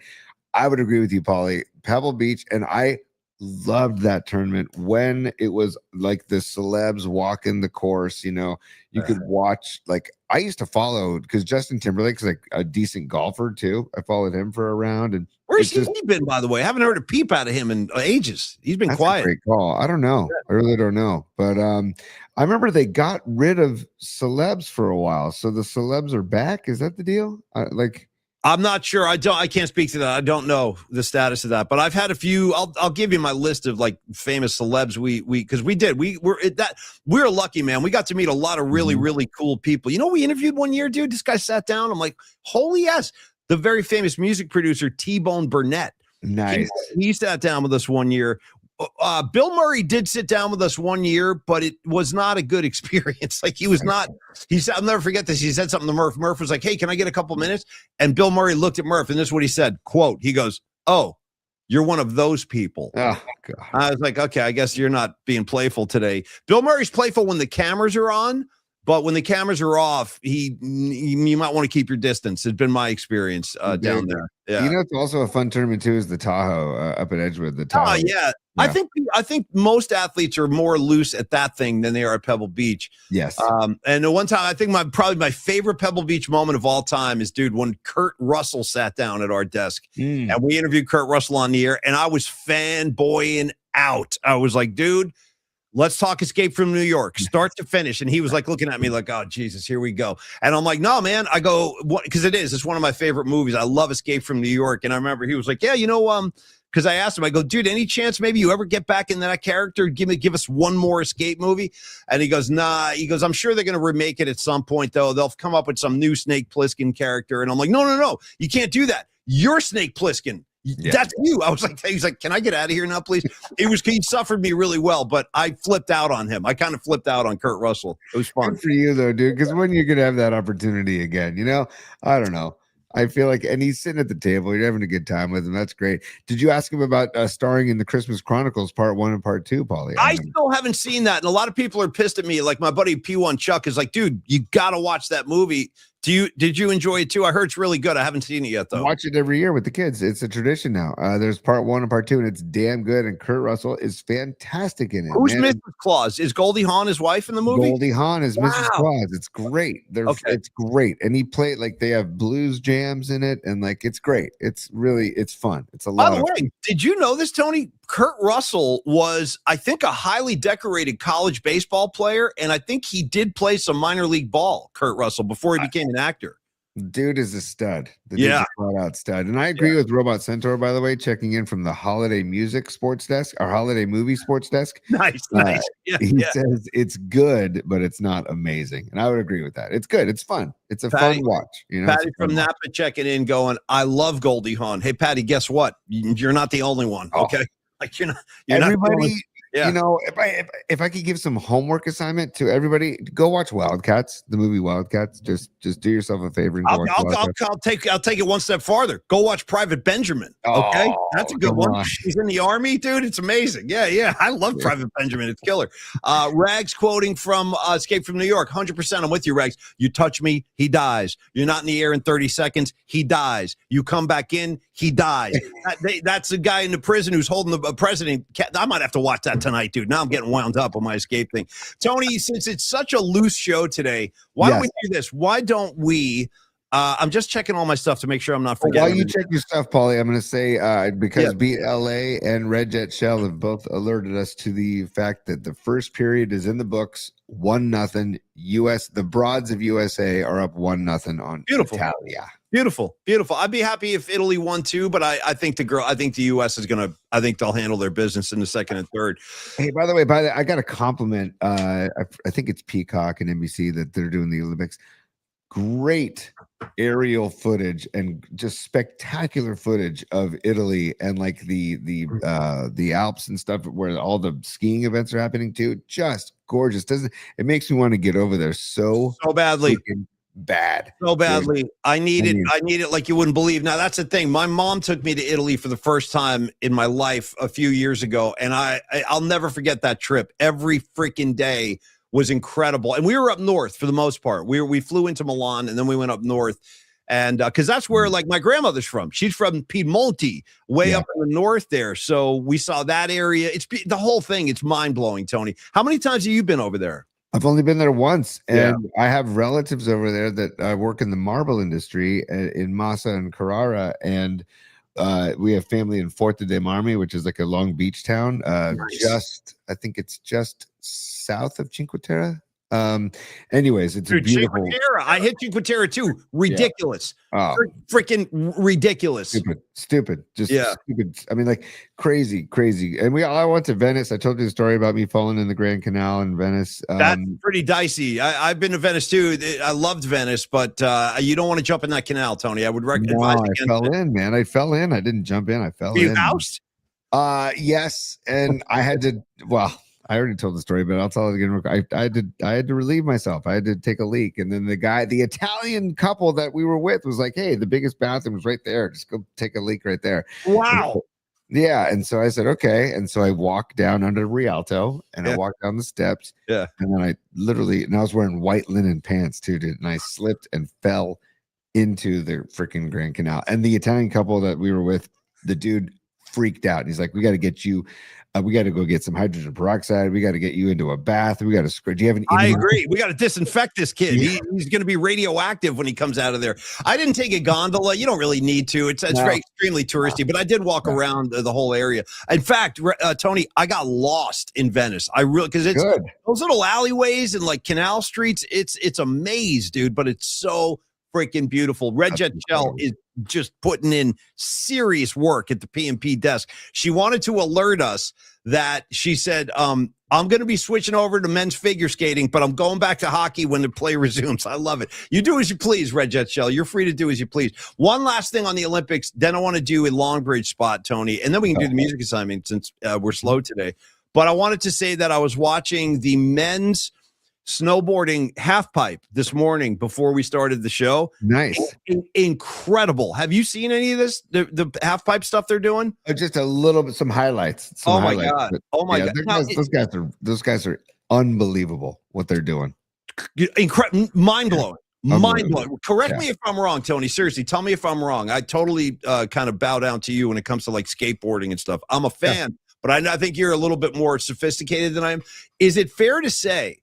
S2: I would agree with you, Paulie. Pebble Beach, and I loved that tournament when it was like the celebs walking the course. You could watch, like, I used to follow, because Justin Timberlake's like a decent golfer too. I followed him for a round. And
S1: where's he been, by the way? I haven't heard a peep out of him in ages. He's been
S2: that's
S1: quiet.
S2: a great call. I don't know. I really don't know. But I remember they got rid of celebs for a while. So the celebs are back. Is that the deal?
S1: I'm not sure. I can't speak to that. I don't know the status of that, but I've had a few. I'll give you my list of like famous celebs. We're lucky, man. We got to meet a lot of really cool people. We interviewed one year, dude. This guy sat down. I'm like, holy yes. The very famous music producer, T-Bone Burnett.
S2: Nice.
S1: He sat down with us one year. Bill Murray did sit down with us one year, but it was not a good experience. Like he said, I'll never forget this. He said something to Murph. Murph was like, hey, can I get a couple minutes? And Bill Murray looked at Murph, and this is what he said, quote, he goes, oh, you're one of those people.
S2: Oh, God.
S1: I was like, okay, I guess you're not being playful today. Bill Murray's playful when the cameras are on, but when the cameras are off, you might want to keep your distance. It's been my experience down there. Yeah.
S2: It's also a fun tournament too, is the Tahoe up at Edgewood. The Tahoe.
S1: Oh, yeah. I think most athletes are more loose at that thing than they are at Pebble Beach.
S2: Yes.
S1: And the one time, I think probably my favorite Pebble Beach moment of all time is, dude, when Kurt Russell sat down at our desk and we interviewed Kurt Russell on the air, and I was fanboying out. I was like, dude, let's talk Escape from New York, start to finish. And he was like looking at me like, oh, Jesus, here we go. And I'm like, no, man. I go, because it's one of my favorite movies. I love Escape from New York. And I remember he was like, yeah, because I asked him, I go, dude, any chance maybe you ever get back in that character? Give us one more escape movie. And he goes, nah. He goes, I'm sure they're going to remake it at some point, though. They'll come up with some new Snake Plissken character. And I'm like, no. You can't do that. You're Snake Plissken. That's you. I was like, he's like, can I get out of here now, please? He suffered me really well, but I flipped out on him. I kind of flipped out on Kurt Russell. It was fun.
S2: Good for you though, dude. Because when you're gonna have that opportunity again, I don't know. I feel like, and he's sitting at the table. You're having a good time with him. That's great. Did you ask him about starring in the Christmas Chronicles Part 1 and Part 2, Paulie?
S1: I still haven't seen that, and a lot of people are pissed at me. Like my buddy P1 Chuck is like, dude, you got to watch that movie. Did you enjoy it too? I heard it's really good. I haven't seen it yet though.
S2: Watch it every year with the kids. It's a tradition now. There's Part 1 and Part 2, and it's damn good. And Kurt Russell is fantastic in it.
S1: Who's Mrs. Claus? Is Goldie Hawn his wife in the movie?
S2: Goldie Hawn is Mrs. Claus. It's great. It's great. And he played like they have blues jams in it, and like it's great. It's fun. It's a lot.
S1: By the way, did you know this, Tony? Kurt Russell was, I think, a highly decorated college baseball player, and I think he did play some minor league ball, Kurt Russell, before he became an actor.
S2: Dude is a stud. Dude's a flat-out stud. And I agree with Robot Centaur, by the way, checking in from the Holiday Music Sports Desk, our Holiday Movie Sports Desk.
S1: Nice.
S2: He says it's good, but it's not amazing. And I would agree with that. It's good. It's fun. It's a
S1: Patty,
S2: fun watch.
S1: Patty from Napa checking in going, I love Goldie Hawn. Hey, Patty, guess what? You're not the only one, okay? Like you're
S2: everybody,
S1: not
S2: if I could give some homework assignment to everybody, go watch Wildcats, the movie Wildcats. Just do yourself a favor and go watch Wildcats.
S1: I'll take it one step farther. Go watch Private Benjamin. Okay, that's a good one. He's in the army, dude. It's amazing. Yeah. I love Private Benjamin. It's killer. Rags quoting from Escape from New York. 100%. I'm with you, Rags. You touch me, he dies. You're not in the air in 30 seconds, he dies. You come back in, he dies. That's the guy in the prison who's holding the president. I might have to watch that tonight, dude. Now I'm getting wound up on my escape thing. Tony, since it's such a loose show today, why don't we do this? Why don't we? I'm just checking all my stuff to make sure I'm not forgetting.
S2: While you check your stuff, Paulie, I'm going to say because BLA and Red Jet Shell have both alerted us to the fact that the first period is in the books, 1-0. US, the Broads of USA are up 1-0 on Italia.
S1: Beautiful. I'd be happy if Italy won too, but I think the U.S. is gonna. I think they'll handle their business in the second and third.
S2: Hey, by the way, I got a compliment. I think it's Peacock and NBC that they're doing the Olympics. Great aerial footage and just spectacular footage of Italy and like the Alps and stuff where all the skiing events are happening too. Just gorgeous. It makes me want to get over there so
S1: badly.
S2: Bad.
S1: So badly. I need it like you wouldn't believe. Now that's the thing. My mom took me to Italy for the first time in my life a few years ago, and I'll never forget that trip. Every freaking day was incredible. And we were up north for the most part. We flew into Milan and then we went up north. And because that's where like my grandmother's from. She's from Piedmonte, way up in the north there. So we saw that area. It's the whole thing. It's mind blowing, Tony. How many times have you been over there?
S2: I've only been there once, and I have relatives over there that work in the marble industry in Massa and Carrara, and we have family in Forte dei Marmi, which is like a Long Beach town. Nice. I think it's just south of Cinque Terre. Anyways, it's a beautiful.
S1: Cinque Terre. I hit Cinque Terre too. Ridiculous. Freaking ridiculous.
S2: Stupid. Just stupid. I mean, like crazy. And I went to Venice. I told you the story about me falling in the Grand Canal in Venice.
S1: That's pretty dicey. I've been to Venice too. I loved Venice, but you don't want to jump in that canal, Tony. I would advise against
S2: I fell in, man. I fell in. I didn't jump in. I fell in.
S1: You housed?
S2: Yes. And I had to, I already told the story, but I'll tell it again. I had to relieve myself. I had to take a leak. And then the Italian couple that we were with was like, hey, the biggest bathroom was right there. Just go take a leak right there.
S1: Wow.
S2: And so I said, okay. And so I walked down under Rialto and I walked down the steps. Yeah. And then I was wearing white linen pants too, dude. And I slipped and fell into the freaking Grand Canal. And the Italian couple that we were with, the dude freaked out. He's like, we got to get you. We got to go get some hydrogen peroxide. We got to get you into a bath. We got to. Do you have an?
S1: I agree. We got to disinfect this kid. He's going to be radioactive when he comes out of there. I didn't take a gondola. You don't really need to. It's very extremely touristy. But I did walk around the whole area. In fact, Tony, I got lost in Venice. Because it's good. Those little alleyways and like canal streets. It's a maze, dude. But it's so freaking beautiful. Red Jet Shell is just putting in serious work at the P&P desk. She wanted to alert us that she said, I'm going to be switching over to men's figure skating, but I'm going back to hockey when the play resumes. I love it. You do as you please, Red Jet Shell. You're free to do as you please. One last thing on the Olympics, then I want to do a Longbridge spot, Tony, and then we can do the music assignment since we're slow today. But I wanted to say that I was watching the men's snowboarding half pipe this morning before we started the show.
S2: Nice.
S1: Incredible. Have you seen any of this? The half pipe stuff they're doing?
S2: Just a little bit, some highlights.
S1: Oh my God. Oh my God.
S2: Those guys are unbelievable what they're doing.
S1: Incredible. Mind blowing. Mind blowing. Correct
S2: Yeah.
S1: me if I'm wrong, Tony. Seriously, tell me if I'm wrong. I totally kind of bow down to you when it comes to like skateboarding and stuff. I'm a fan, but I think you're a little bit more sophisticated than I am. Is it fair to say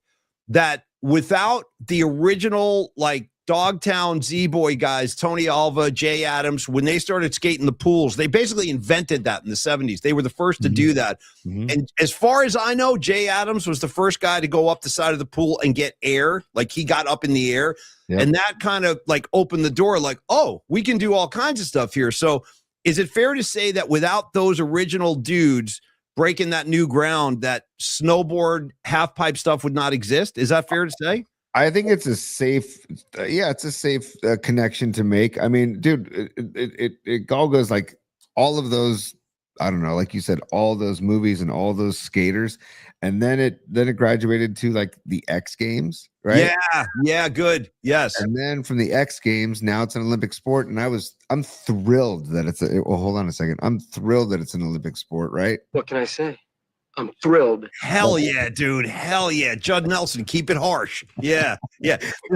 S1: that without the original like Dogtown Z-Boy guys, Tony Alva, Jay Adams, when they started skating the pools, they basically invented that in the 70s. They were the first to do that. And as far as I know, Jay Adams was the first guy to go up the side of the pool and get air. Like he got up in the air. And that kind of like opened the door like, oh, we can do all kinds of stuff here. So is it fair to say that without those original dudes breaking that new ground, that snowboard half pipe stuff would not exist? Is that fair to say?
S2: I think it's a safe, it's a safe connection to make. I mean, dude, it all goes like all of those. I don't know, like you said, all those movies and all those skaters, and then it graduated to like the X Games, right?
S1: Yeah, good, yes.
S2: And then from the X Games, now it's an Olympic sport, and I'm thrilled that it's well. Hold on a second, I'm thrilled that it's an Olympic sport, right?
S5: What can I say? I'm thrilled.
S1: Hell yeah, dude. Hell yeah. Judd Nelson, keep it harsh. Yeah.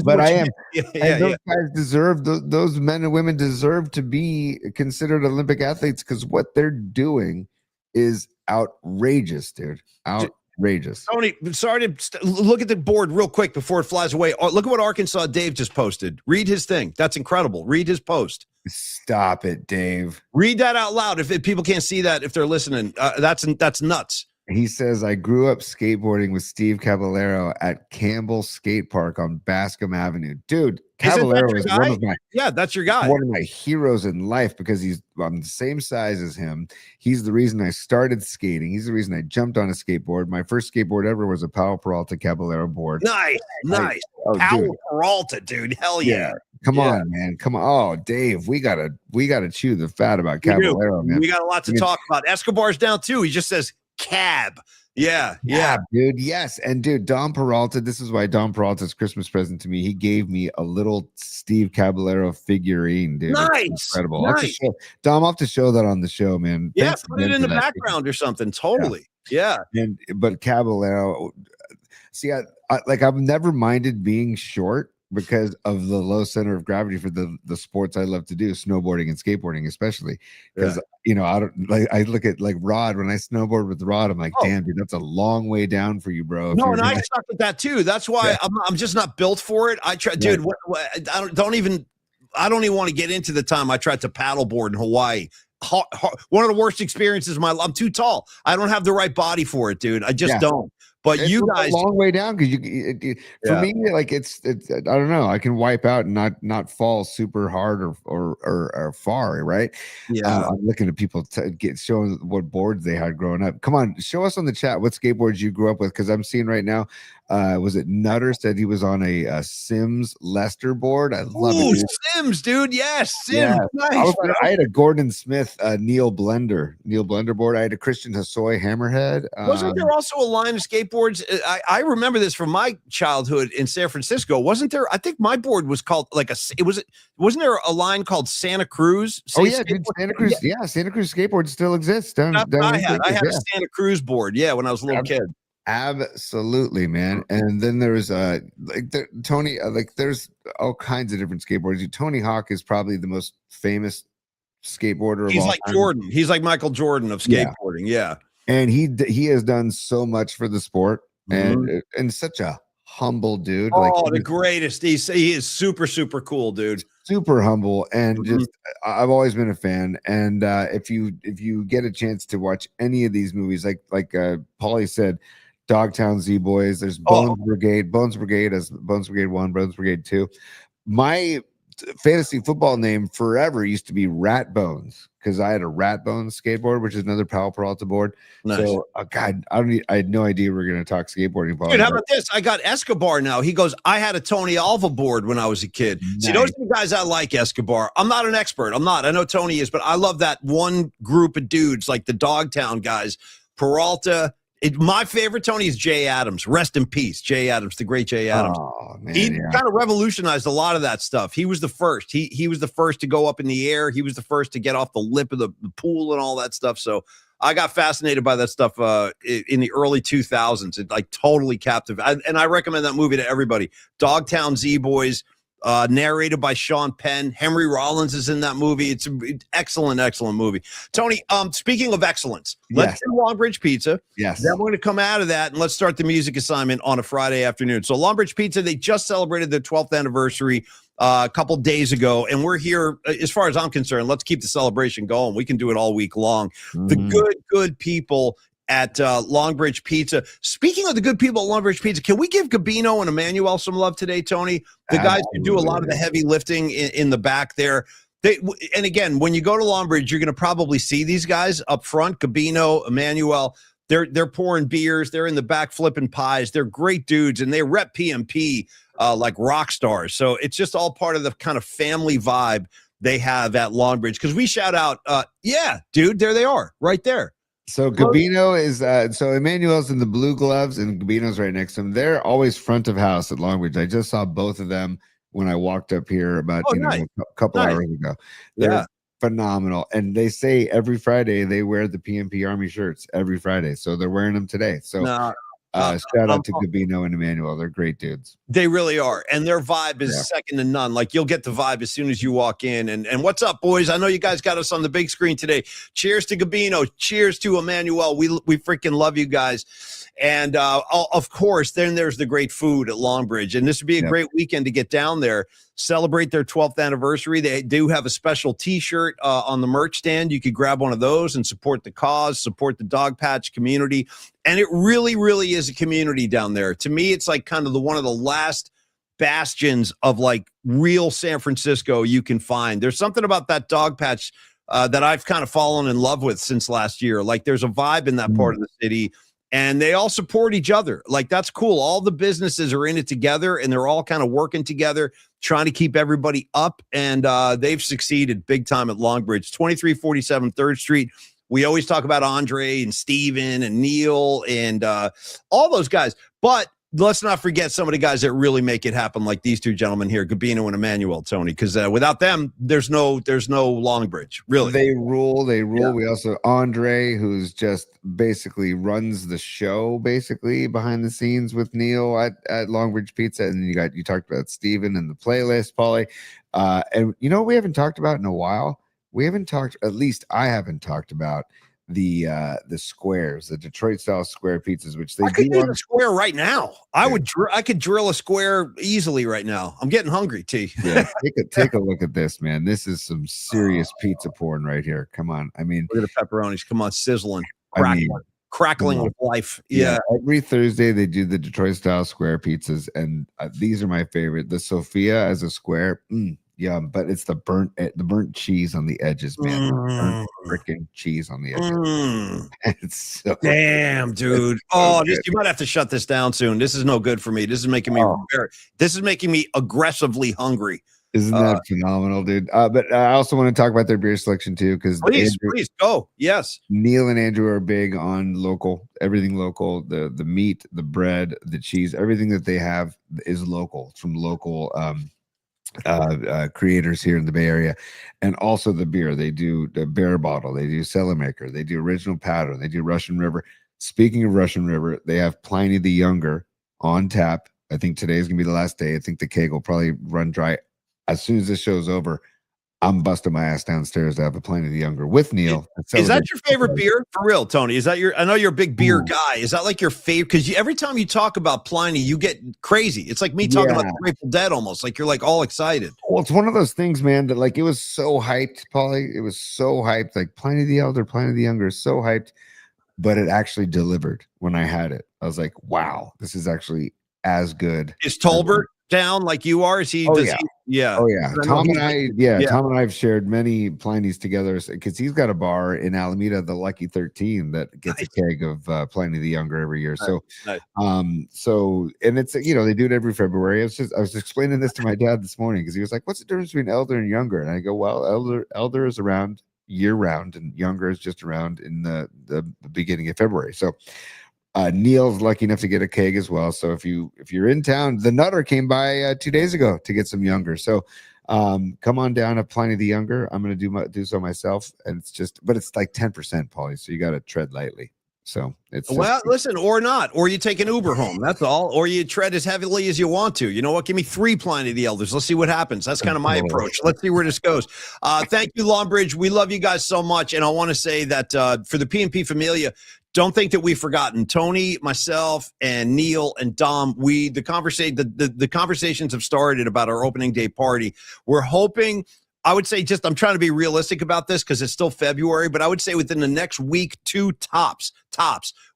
S2: But I am.
S1: Yeah,
S2: those guys deserve, those men and women deserve to be considered Olympic athletes because what they're doing is outrageous, dude. Outrageous.
S1: Tony, sorry to look at the board real quick before it flies away. Look at what Arkansas Dave just posted. Read his thing. That's incredible. Read his post.
S2: Stop it, Dave.
S1: Read that out loud. If people can't see that, if they're listening, that's nuts.
S2: He says, I grew up skateboarding with Steve Caballero at Campbell Skate Park on Bascom Avenue. Dude, Caballero is
S1: that's your guy.
S2: One of my heroes in life because I'm the same size as him. He's the reason I started skating. He's the reason I jumped on a skateboard. My first skateboard ever was a Powell Peralta Caballero board.
S1: Nice. Powell Peralta, dude. Hell yeah.
S2: Come on, man. Come on. Oh, Dave, we gotta chew the fat about Caballero, man.
S1: We got a lot to talk about. Escobar's down too. He just says cab. Yeah,
S2: dude. Yes. And dude, Dom Peralta, this is why Dom Peralta's Christmas present to me. He gave me a little Steve Caballero figurine, dude.
S1: Nice.
S2: It's incredible.
S1: Nice.
S2: I'll have to show that on the show, man.
S1: Yeah,
S2: Thanks
S1: put it in the background or something. Totally. Yeah.
S2: But Caballero, see, I've never minded being short because of the low center of gravity for the sports I love to do, snowboarding and skateboarding, especially because I look at like Rod. When I snowboard with Rod, I'm like, damn, dude, that's a long way down for you, bro.
S1: No, and I suck at that too. That's why I'm just not built for it. I try, dude. I don't even want to get into the time I tried to paddleboard in Hawaii. One of the worst experiences of my life. I'm too tall. I don't have the right body for it, dude. I just don't. But it's you guys,
S2: a long way down because for me, like it's I don't know. I can wipe out and not fall super hard or far, right?
S1: Yeah,
S2: I'm looking at people showing what boards they had growing up. Come on, show us on the chat what skateboards you grew up with because I'm seeing right now. Was it Nutter said he was on a Sims Lester board? I love it. Dude.
S1: Sims, dude. Yes, Sims.
S2: Yeah.
S1: Nice.
S2: I had a Gordon Smith Neil Blender board. I had a Christian Hosoi Hammerhead.
S1: Wasn't there also a line of skateboards? I remember this from my childhood in San Francisco. Wasn't there? I think my board was called like wasn't there a line called Santa Cruz?
S2: Dude, Santa Cruz. Yeah, Santa Cruz skateboard still exists.
S1: I had a Santa Cruz board. Yeah, when I was a little kid.
S2: Absolutely, man. And then there's Tony. There's all kinds of different skateboarders. Tony Hawk is probably the most famous skateboarder.
S1: He's like Jordan. He's like Michael Jordan of skateboarding. Yeah.
S2: And he has done so much for the sport, and such a humble dude.
S1: Oh, the greatest. He is super, super cool, dude.
S2: Super humble, and just I've always been a fan. And if you get a chance to watch any of these movies, like Paulie said, Dogtown Z-Boys, there's Bones Brigade as Bones Brigade 1, Bones Brigade 2. My fantasy football name forever used to be Rat Bones because I had a Rat Bones skateboard, which is another Powell Peralta board.
S1: Nice.
S2: So, God, I had no idea we were going to talk skateboarding.
S1: Dude, how about this? I got Escobar now. He goes, I had a Tony Alva board when I was a kid. See, those are the guys I like, Escobar. I'm not an expert. I'm not. I know Tony is, but I love that one group of dudes, like the Dogtown guys. Peralta. My favorite Tony is Jay Adams. Rest in peace, Jay Adams, the great Jay Adams.
S2: Oh, man,
S1: he kind of revolutionized a lot of that stuff. He was the first. He was the first to go up in the air. He was the first to get off the lip of the pool and all that stuff. So I got fascinated by that stuff in the early 2000s. It like totally captive. And I recommend that movie to everybody. Dogtown Z-Boys. Narrated by Sean Penn. Henry Rollins is in that movie. It's an excellent, excellent movie. Tony, speaking of excellence, let's do Longbridge Pizza.
S2: Yes.
S1: Then we're going to come out of that and let's start the music assignment on a Friday afternoon. So Longbridge Pizza, they just celebrated their 12th anniversary a couple days ago, and we're here, as far as I'm concerned, let's keep the celebration going. We can do it all week long. The good people at Longbridge Pizza. Speaking of the good people at Longbridge Pizza, can we give Gabino and Emmanuel some love today, Tony? The guys who do a lot of the heavy lifting in the back there. And again, when you go to Longbridge, you're going to probably see these guys up front, Gabino, Emmanuel. They're pouring beers. They're in the back flipping pies. They're great dudes, and they rep PMP like rock stars. So it's just all part of the kind of family vibe they have at Longbridge. Because we shout out, yeah, dude, there they are, right there.
S2: So Gabino is so Emmanuel's in the blue gloves and Gabino's right next to him. They're always front of house at Longbridge. I just saw both of them when I walked up here about a couple hours ago. They're phenomenal. And they say every Friday they wear the PMP Army shirts every Friday. So they're wearing them today. So shout out to Gabino and Emmanuel. They're great dudes.
S1: They really are. And their vibe is second to none. Like you'll get the vibe as soon as you walk in. And what's up, boys? I know you guys got us on the big screen today. Cheers to Gabino. Cheers to Emmanuel. We freaking love you guys. And of course, then there's the great food at Longbridge. And this would be a great weekend to get down there, celebrate their 12th anniversary. They do have a special T-shirt on the merch stand. You could grab one of those and support the cause, support the dog patch community. And it really, really is a community down there. To me, it's like kind of one of the last bastions of like real San Francisco you can find. There's something about that dog patch that I've kind of fallen in love with since last year. Like there's a vibe in that part of the city. And they all support each other. Like, that's cool. All the businesses are in it together, and they're all kind of working together, trying to keep everybody up. And they've succeeded big time at Longbridge. 2347 3rd Street. We always talk about Andre and Steven and Neil and all those guys. But let's not forget some of the guys that really make it happen, like these two gentlemen here, Gabino and Emmanuel, Tony, because without them, there's no Longbridge, really.
S2: They rule.
S1: Yeah.
S2: We also, Andre, who's just basically runs the show, basically behind the scenes with Neil at Longbridge Pizza. And you talked about Steven and the playlist, Paulie. And you know what we haven't talked about in a while? At least I haven't talked about the squares, the Detroit style square pizzas, which they
S1: could do a square right now. I could drill a square easily right now. I'm getting hungry, T.
S2: Yeah, take a look at this, man. This is some serious pizza porn right here. Come on. I mean,
S1: look at the pepperonis. Come on, sizzling, crackling with life.
S2: Yeah. Every Thursday they do the Detroit style square pizzas, and these are my favorite. The Sophia as a square. Yum, but it's the burnt cheese on the edges, man. Burnt freaking cheese on the edges. It's so
S1: damn, dude. You might have to shut this down soon. This is no good for me. This is making me aggressively hungry.
S2: Isn't that phenomenal, dude? But I also want to talk about their beer selection too, because
S1: please go. Yes,
S2: Neil and Andrew are big on everything local. The meat, the bread, the cheese, everything that they have is local. It's from local creators here in the Bay Area. And also the beer. They do the Bear Bottle, they do Cellar Maker, they do Original Pattern, they do Russian River. Speaking of Russian River, they have Pliny the Younger on tap. I think today is gonna be the last day. I think the keg will probably run dry as soon as this show's over. I'm busting my ass downstairs to have a Pliny the Younger with Neil.
S1: Is that your favorite beer? For real, Tony? Is that I know you're a big beer guy. Is that like your favorite? Because every time you talk about Pliny, you get crazy. It's like me talking about the Grateful Dead almost. Like you're like all excited.
S2: Well, it's one of those things, man, that like it was so hyped, Paulie. It was so hyped. Like Pliny the Elder, Pliny the Younger is so hyped, but it actually delivered when I had it. I was like, wow, this is actually as good.
S1: Is Tolbert down like you are? Is he? Yeah.
S2: Oh yeah,
S1: I know
S2: Tom
S1: he's
S2: and
S1: like-
S2: I. Yeah,
S1: yeah.
S2: Tom and I have shared many Pliny's together because he's got a bar in Alameda, the Lucky 13, that gets
S1: Nice.
S2: a keg of Pliny the Younger every year. So,
S1: nice.
S2: and it's they do it every February. I was explaining this to my dad this morning because he was like, "What's the difference between elder and younger?" And I go, "Well, elder is around year round, and younger is just around in the beginning of February." So. Neil's lucky enough to get a keg as well. So if you're in town, the Nutter came by 2 days ago to get some younger. So come on down to Pliny the Younger. I'm going to do so myself, and but it's like 10%, Paulie. So you got to tread lightly. So it's
S1: Well, listen, or not, or you take an Uber home. That's all, or you tread as heavily as you want to. You know what? Give me 3 Pliny the Elders. Let's see what happens. That's kind of my approach. Let's see where this goes. Thank you, Longbridge. We love you guys so much, and I want to say that for the PNP Familia, don't think that we've forgotten. Tony, myself, and Neil and Dom. The conversations have started about our opening day party. We're hoping. I would say I'm trying to be realistic about this because it's still February, but I would say within the next week, 2 tops,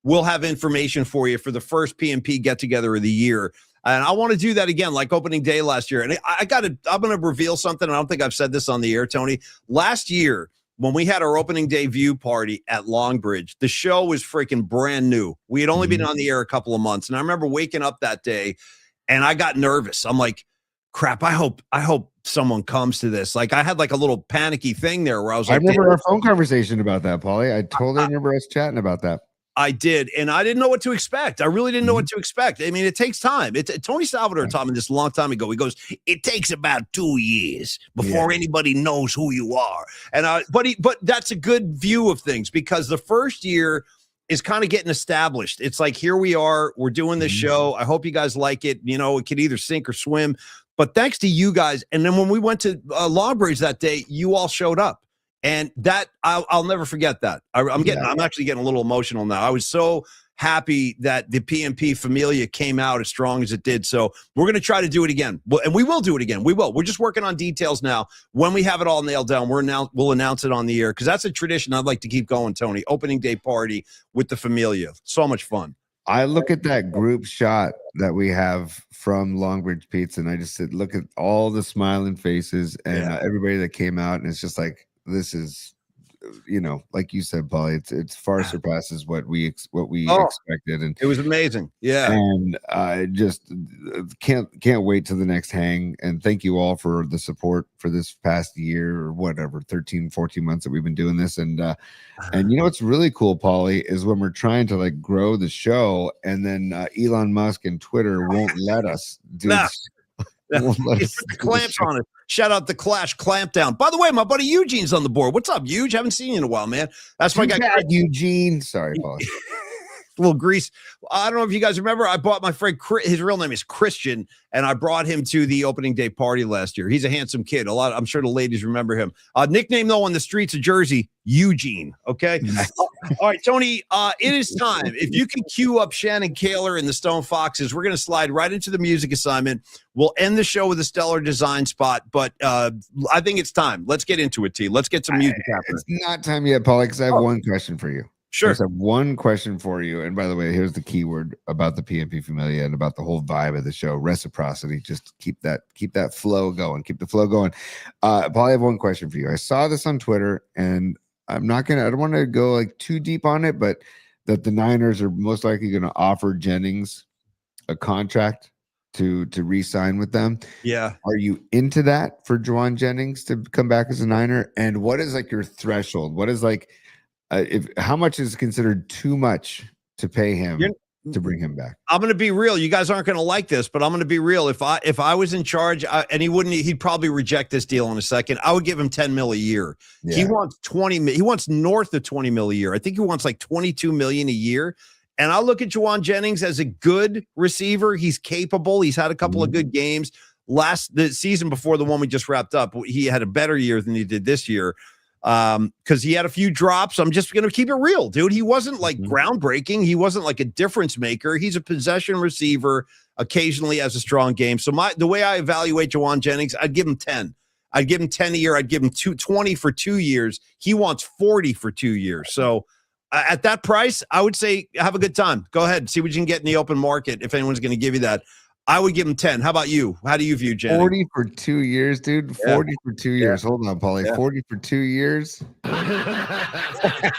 S1: we'll have information for you for the first PNP get together of the year. And I want to do that again, like opening day last year. And I'm going to reveal something. I don't think I've said this on the air, Tony. Last year, when we had our opening day view party at Longbridge, the show was freaking brand new. We had only been on the air a couple of months. And I remember waking up that day and I got nervous. I'm like, crap, I hope someone comes to this. Like I had like a little panicky thing there where I was like,
S2: I remember our phone conversation about that, Paulie. I totally remember us chatting about that.
S1: I did, and I didn't know what to expect. I really didn't know what to expect. I mean, it takes time. Tony Salvador taught me this a long time ago. He goes, "It takes about 2 years before anybody knows who you are." And but that's a good view of things because the first year is kind of getting established. It's like here we are, we're doing this show. I hope you guys like it. It could either sink or swim. But thanks to you guys, and then when we went to Longbridge that day, you all showed up. And that I'll never forget that. I'm actually getting a little emotional now. I was so happy that the PNP Familia came out as strong as it did. So we're going to try to do it again. And we will do it again. We will. We're just working on details now. When we have it all nailed down, we'll announce it on the air because that's a tradition I'd like to keep going, Tony. Opening day party with the Familia. So much fun.
S2: I look at that group shot that we have from Longbridge Pizza, and I just said, look at all the smiling faces and everybody that came out. And it's just like, this is, like you said, Paul, it's far surpasses what we expected, and
S1: it was amazing. Yeah,
S2: and I just can't wait to the next hang. And thank you all for the support for this past year or whatever 13, 14 months that we've been doing this. And what's really cool, Paulie, is when we're trying to like grow the show, and then Elon Musk and Twitter won't let us do.
S1: Put the clamps on it. Shout out the Clash Clampdown. By the way, my buddy Eugene's on the board. What's up, Euge? Haven't seen you in a while, man. That's my guy,
S2: Eugene. Sorry, Paul.
S1: Little grease. I don't know if you guys remember. I bought my friend. His real name is Christian, and I brought him to the opening day party last year. He's a handsome kid. I'm sure the ladies remember him. Nickname though on the streets of Jersey, Eugene. Okay. All right, Tony. It is time. If you can cue up Shannon Kaler and the Stone Foxes, we're going to slide right into the music assignment. We'll end the show with a stellar design spot, but I think it's time. Let's get into it, T. Let's get some music happening.
S2: It's not time yet, Paulie, because I have one question for you.
S1: Sure.
S2: I just have one question for you. And by the way, here's the keyword about the PNP Familia and about the whole vibe of the show: reciprocity. Just keep that flow going. Keep the flow going. Paul, I have one question for you. I saw this on Twitter, and I don't want to go like too deep on it, but that the Niners are most likely going to offer Jennings a contract to re-sign with them.
S1: Yeah.
S2: Are you into that for Juwan Jennings to come back as a Niner? And what is like your threshold? What is like, how much is considered too much to pay him to bring him back?
S1: I'm going to be real. You guys aren't going to like this, but I'm going to be real. If I was in charge, and he'd probably reject this deal in a second. I would give him $10 million a year. Yeah. He wants He wants north of $20 million a year. I think he wants like $22 million a year. And I look at Juwan Jennings as a good receiver. He's capable. He's had a couple of good games. The season before the one we just wrapped up, he had a better year than he did this year. Because he had a few drops. I'm just going to keep it real, dude. He wasn't like groundbreaking. He wasn't like a difference maker. He's a possession receiver, occasionally has a strong game. So the way I evaluate Juwan Jennings, I'd give him 10. I'd give him 10 a year. I'd give him 20 for 2 years. He wants 40 for 2 years. So at that price, I would say have a good time. Go ahead, see what you can get in the open market if anyone's going to give you that. I would give him 10. How about you? How do you view Jenny?
S2: 40 for 2 years, dude. 40 for 2 years. Hold on, Paulie.
S1: Yeah.
S2: 40 for 2 years.
S1: That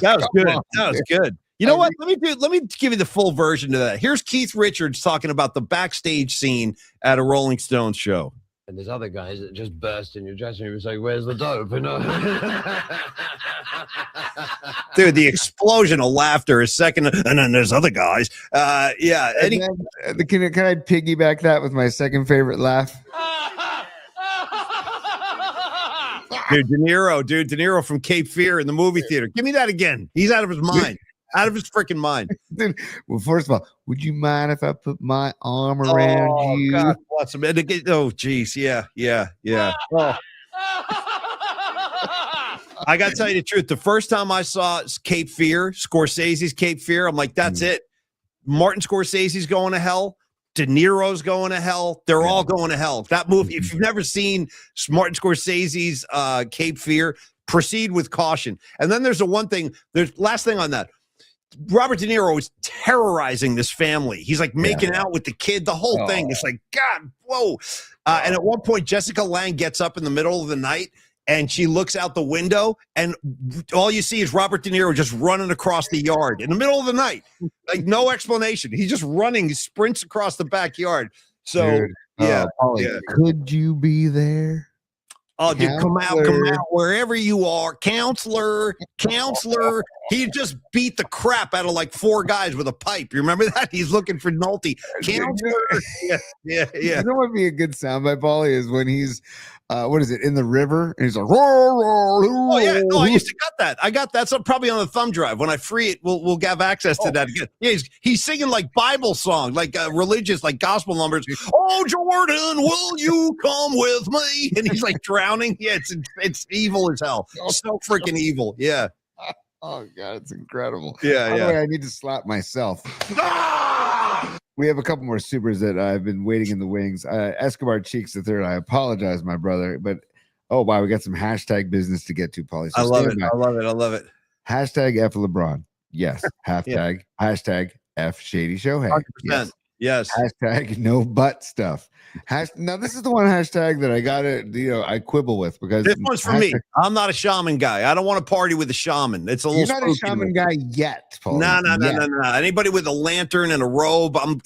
S1: was good. That was good. You know what? Let me give you the full version of that. Here's Keith Richards talking about the backstage scene at a Rolling Stones show.
S6: And there's other guys that just burst in your dressing room and say, "Where's the dope?" And
S1: Dude, the explosion of laughter is second, and then there's other guys. Yeah.
S2: And then, can I piggyback that with my second favorite laugh?
S1: Dude, De Niro from Cape Fear in the movie theater. Give me that again. He's out of his mind. Out of his freaking mind.
S2: Dude, well, first of all, would you mind if I put my arm around you?
S1: God bless him. Oh, geez. Yeah. Oh. I got to tell you the truth. The first time I saw Cape Fear, Scorsese's Cape Fear, I'm like, that's it. Martin Scorsese's going to hell. De Niro's going to hell. They're all going to hell. That movie, if you've never seen Martin Scorsese's Cape Fear, proceed with caution. And then there's the one thing, there's last thing on that. Robert De Niro is terrorizing this family. He's like making out with the kid, the whole thing. It's like, God, whoa. And at one point, Jessica Lange gets up in the middle of the night and she looks out the window and all you see is Robert De Niro just running across the yard in the middle of the night. Like no explanation. He's just running, he sprints across the backyard. So,
S2: Dude, Paulie, could you be there?
S1: Oh, dude, come out, wherever you are. Counselor. He just beat the crap out of like 4 guys with a pipe. You remember that? He's looking for Nolte. Counselor. Yeah.
S2: You know what would be a good soundbite, Paulie, is when he's, what is it, in the river? And he's like, oh,
S1: yeah. No, I used to got that. I got that's probably on the thumb drive. When I free it, we'll have access to that again. Yeah, he's singing like Bible song, like religious, like gospel numbers. Oh, Jordan, will you come with me? And he's like drowning. Yeah, it's evil as hell. So freaking evil. Yeah.
S2: Oh God, it's incredible.
S1: Yeah.
S2: By the way, I need to slap myself. We have a couple more supers that I've been waiting in the wings. Escobar Cheeks the Third. I apologize, my brother, but oh wow, we got some hashtag business to get to, Paulie. So
S1: I love it.
S2: Hashtag F LeBron. Yes. Hashtag F Shady Show. Hey.
S1: 100%. Yes.
S2: Hashtag no butt stuff. Now this is the one hashtag that I gotta, I quibble with because
S1: this one's for me. I'm not a shaman guy. I don't want to party with a shaman. It's a little.
S2: You're not a shaman guy yet, Paulie.
S1: No. Anybody with a lantern and a robe, I'm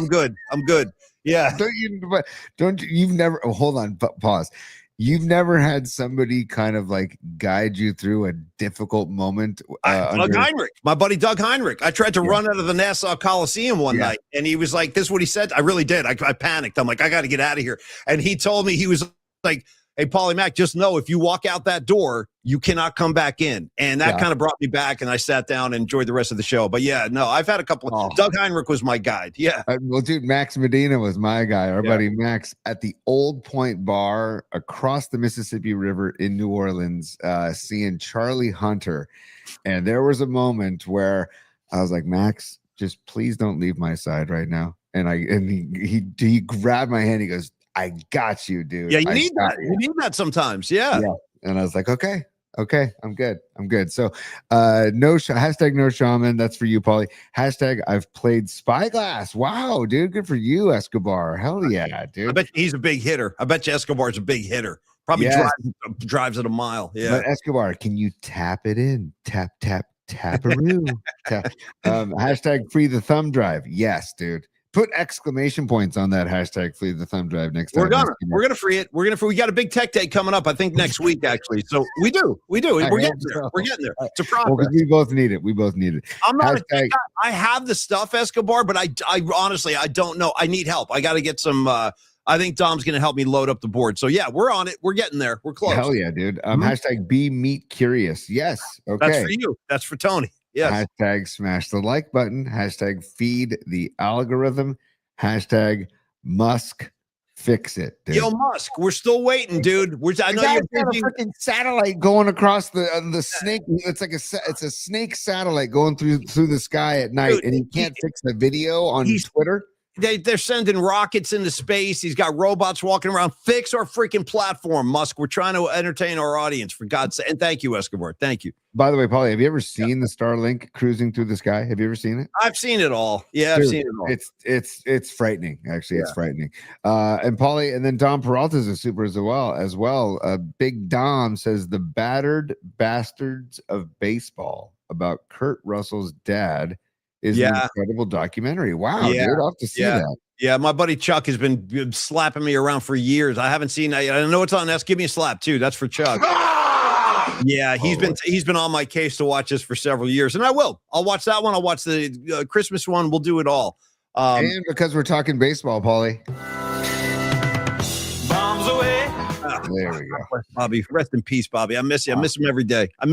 S1: good. I'm good. Yeah.
S2: You've never. Oh, hold on. Pause. You've never had somebody kind of like guide you through a difficult moment.
S1: Doug Heinrich, my buddy Doug Heinrich. I tried to run out of the Nassau Coliseum one night, and he was like, "This is what he said." I really did. I panicked. I'm like, I got to get out of here. And he told me, he was like, "Hey, Paulie Mac, just know if you walk out that door, you cannot come back in." And that kind of brought me back, and I sat down and enjoyed the rest of the show. But yeah, no, I've had a couple of Doug Heinrich was my guide. Yeah.
S2: Well, dude, Max Medina was my guy. Our buddy Max at the Old Point Bar across the Mississippi River in New Orleans, seeing Charlie Hunter. And there was a moment where I was like, Max, just please don't leave my side right now. And he grabbed my hand. He goes, I got you, dude.
S1: Yeah, you need that. You need that sometimes. Yeah.
S2: And I was like, okay, I'm good. So hashtag no shaman. That's for you, Paulie. Hashtag I've played Spyglass. Wow, dude. Good for you, Escobar. Hell yeah, dude.
S1: I bet he's a big hitter. I bet you Escobar's a big hitter. Probably drives it a mile. Yeah.
S2: But Escobar, can you tap it in? Tap, taparoo. Hashtag free the thumb drive. Yes, dude. Put exclamation points on that hashtag free the thumb drive next time.
S1: We're gonna free it. We got a big tech day coming up, I think next week, actually. So we do. We're getting there. We're getting there. It's a process.
S2: Well, we both need it.
S1: I'm not I have the stuff, Escobar, but I honestly I don't know. I need help. I got to get some I think Dom's gonna help me load up the board. So yeah, we're on it. We're getting there. We're close.
S2: Hell yeah, dude. Hashtag be meat curious. Yes. Okay.
S1: That's for you. That's for Tony. Yes.
S2: Hashtag smash the like button. Hashtag feed the algorithm. Hashtag Musk fix it. Dude.
S1: Yo, Musk, we're still waiting, dude. I know you're
S2: got a freaking satellite going across the snake. It's like it's a snake satellite going through the sky at night, dude, and he can't fix the video on Twitter.
S1: They're sending rockets into space. He's got robots walking around. Fix our freaking platform, Musk. We're trying to entertain our audience, for God's sake. And thank you, Escobar. Thank you.
S2: By the way, Paulie, have you ever seen the Starlink cruising through the sky? Have you ever seen it?
S1: I've seen it all. Yeah, I've
S2: Dude,
S1: seen it all.
S2: It's frightening. Actually, it's frightening. And Paulie, and then Dom Peralta is a super as well. Big Dom says the battered bastards of baseball about Kurt Russell's dad is an incredible documentary. Wow, dude, I'll have to see that.
S1: Yeah, my buddy Chuck has been slapping me around for years. I haven't seen that. I know it's on S. Give me a slap too. That's for Chuck. Yeah, he's been on my case to watch this for several years, and I will. I'll watch that one. I'll watch the Christmas one. We'll do it all.
S2: And because we're talking baseball, Paulie.
S4: Bombs away.
S2: There we go.
S1: Bobby, rest in peace, Bobby. I miss you. I miss him every day. I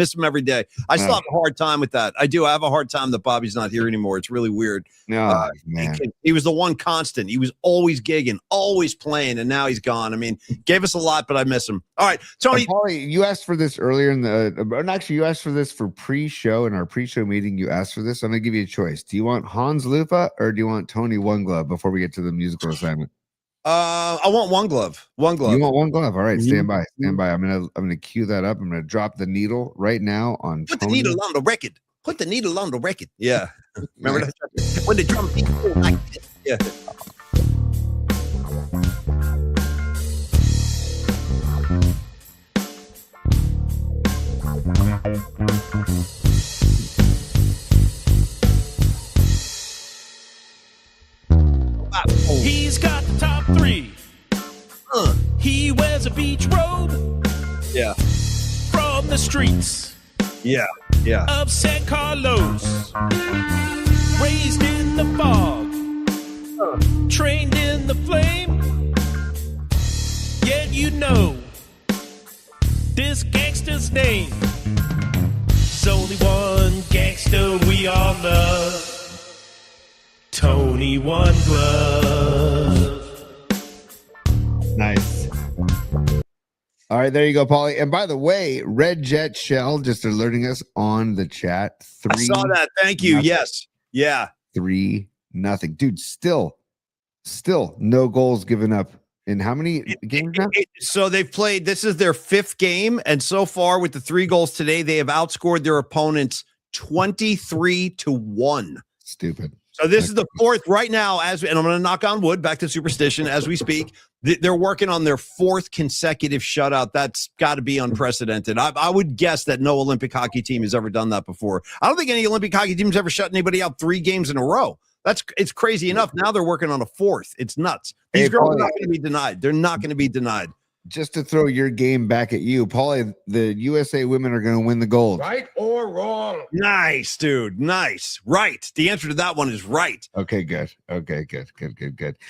S1: still have a hard time with that. I do. I have a hard time that Bobby's not here anymore. It's really weird.
S2: No, man.
S1: He was the one constant. He was always gigging, always playing, and now he's gone. I mean, gave us a lot, but I miss him. All right, Tony.
S2: Paulie, you asked for this earlier in the. Actually, you asked for this for pre-show in our pre-show meeting. You asked for this. I'm gonna give you a choice. Do you want Hans Lupa or do you want Tony One Glove before we get to the musical assignment?
S1: I want one glove. One glove.
S2: You want one glove? All right, stand by. I'm gonna cue that up. I'm gonna drop the needle right now on.
S1: Put
S2: Tony.
S1: the needle on the record. Put the needle on the record. Yeah. Remember that? When the drum beat like this. Yeah.
S4: He's got the top 3. He wears a beach robe.
S1: Yeah.
S4: From the streets.
S1: Yeah. Yeah.
S4: Of San Carlos. Raised in the fog. Trained in the flame. Yet you know this gangster's name. There's only one gangster we all love. Tony One Glove.
S2: Nice. All right, there you go, Paulie. And by the way, Red Jet Shell just alerting us on the chat.
S1: I saw that. Thank you. Yes. Yeah.
S2: 3-0. Dude, still no goals given up in how many games now?
S1: So they've played, this is their 5th game, and so far with the 3 goals today, they have outscored their opponents 23-1.
S2: Stupid.
S1: So this is the 4th right now, and I'm going to knock on wood, back to superstition as we speak. They're working on their 4th consecutive shutout. That's got to be unprecedented. I would guess that no Olympic hockey team has ever done that before. I don't think any Olympic hockey team's ever shut anybody out 3 games in a row. It's crazy enough. Now they're working on a 4th. It's nuts. These girls are not going to be denied. They're not going to be denied.
S2: Just to throw your game back at you, Paulie, the USA women are going to win the gold.
S6: Right or wrong?
S1: Nice, dude. Nice. Right. The answer to that one is right.
S2: Okay, good. Okay, good.